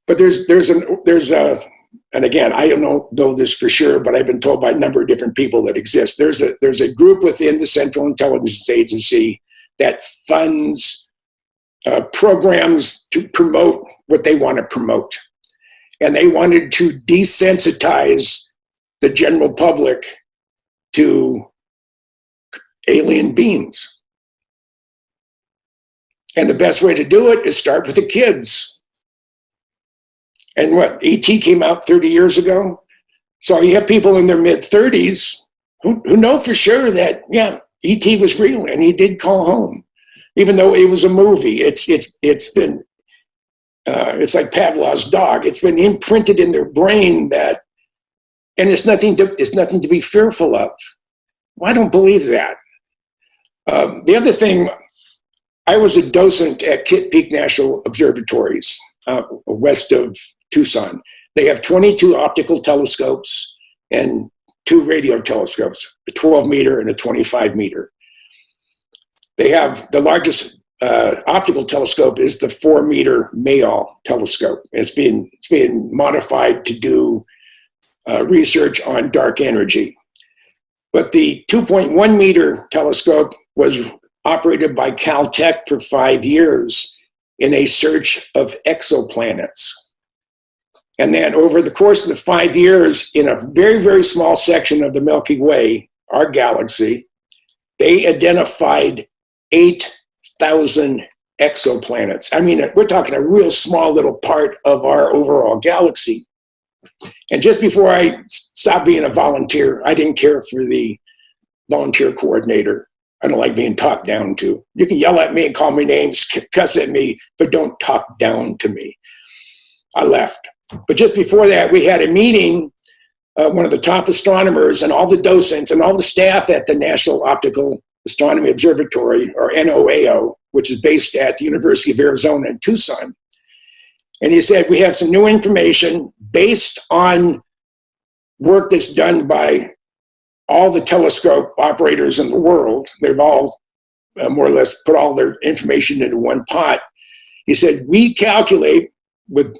But and again, I don't know this for sure, but I've been told by a number of different people that exist. There's a group within the Central Intelligence Agency that funds programs to promote what they want to promote. And they wanted to desensitize the general public to alien beings. And the best way to do it is start with the kids. And what, E.T. came out 30 years ago? So you have people in their mid-30s who know for sure that, yeah, E.T. was real and he did call home. Even though it was a movie, it's been, it's like Pavlov's dog. It's been imprinted in their brain that, and it's nothing to be fearful of. Well, I don't believe that. The other thing, I was a docent at Kitt Peak National Observatories, west of Tucson. They have 22 optical telescopes and 2 radio telescopes, a 12 meter and a 25 meter. They have the largest optical telescope is the 4-meter Mayall telescope. It's being modified to do research on dark energy. But the 2.1 meter telescope was operated by Caltech for 5 years in a search of exoplanets. And then over the course of the 5 years, in a very, very small section of the Milky Way, our galaxy, they identified 8,000 exoplanets. I mean, we're talking a real small little part of our overall galaxy. And just before I stopped being a volunteer, I didn't care for the volunteer coordinator. I don't like being talked down to. You can yell at me and call me names, cuss at me, but don't talk down to me. I left. But just before that, we had a meeting, one of the top astronomers and all the docents and all the staff at the National Optical Astronomy Observatory, or NOAO, which is based at the University of Arizona in Tucson. And he said, we have some new information based on work that's done by all the telescope operators in the world. They've all more or less put all their information into one pot. He said, we calculate with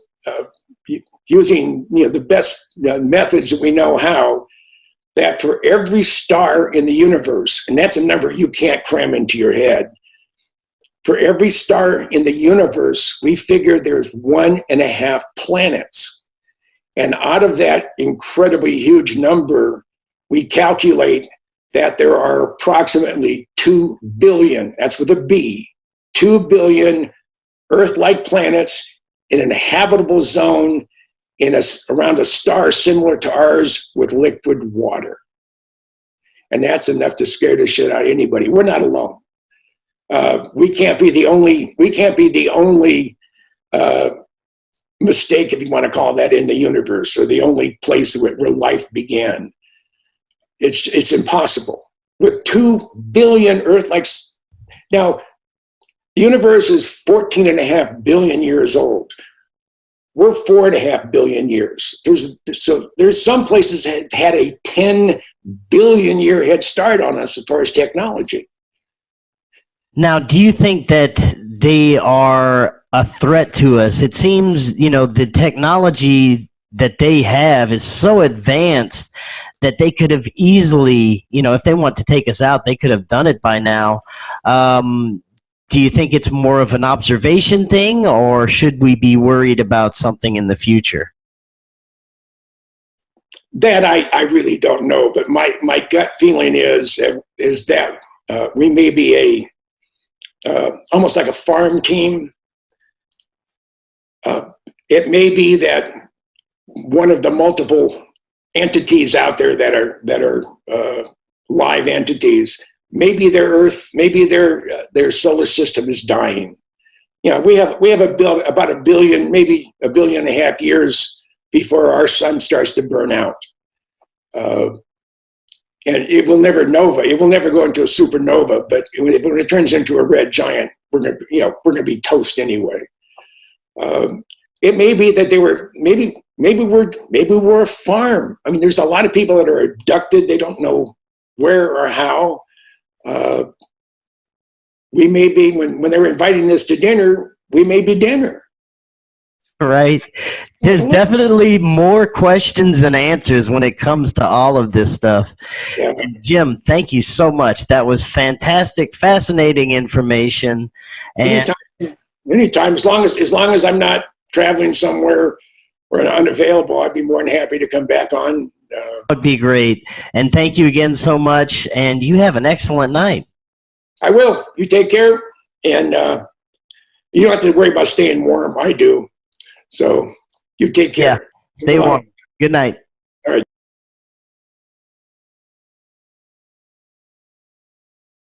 using the best methods that we know how, that for every star in the universe, and that's a number you can't cram into your head, for every star in the universe, we figure there's 1.5 planets. And out of that incredibly huge number, we calculate that there are approximately 2 billion, that's with a B, 2 billion Earth-like planets in an habitable zone around a star similar to ours with liquid water. And that's enough to scare the shit out of anybody. We're not alone. We can't be the only mistake, if you want to call that, in the universe, or the only place where life began. It's impossible. With 2 billion Earth-like, now the universe is 14.5 billion years old. We're 4.5 billion years. There's some places that had a 10 billion year head start on us as far as technology. Now, do you think that they are a threat to us? It seems, the technology that they have is so advanced that they could have easily, if they want to take us out, they could have done it by now. Do you think it's more of an observation thing, or should we be worried about something in the future? That I really don't know, but my gut feeling is that we may be almost like a farm team. It may be that one of the multiple entities out there that are live entities, maybe their Earth, maybe their solar system is dying. We have about a billion, maybe 1.5 billion years before our sun starts to burn out. And it will never nova. It will never go into a supernova. But when it turns into a red giant, we're gonna be toast anyway. It may be that they were maybe we're a farm. I mean, there's a lot of people that are abducted. They don't know where or how. We may be when they're inviting us to dinner. We may be dinner. Right. There's definitely more questions than answers when it comes to all of this stuff. Yeah. And Jim, thank you so much. That was fantastic, fascinating information. And anytime, as long as I'm not traveling somewhere or unavailable, I'd be more than happy to come back on. that would be great. And thank you again so much. And you have an excellent night. I will. You take care, and you don't have to worry about staying warm. I do. So you take care. Yeah. Stay warm. Good night.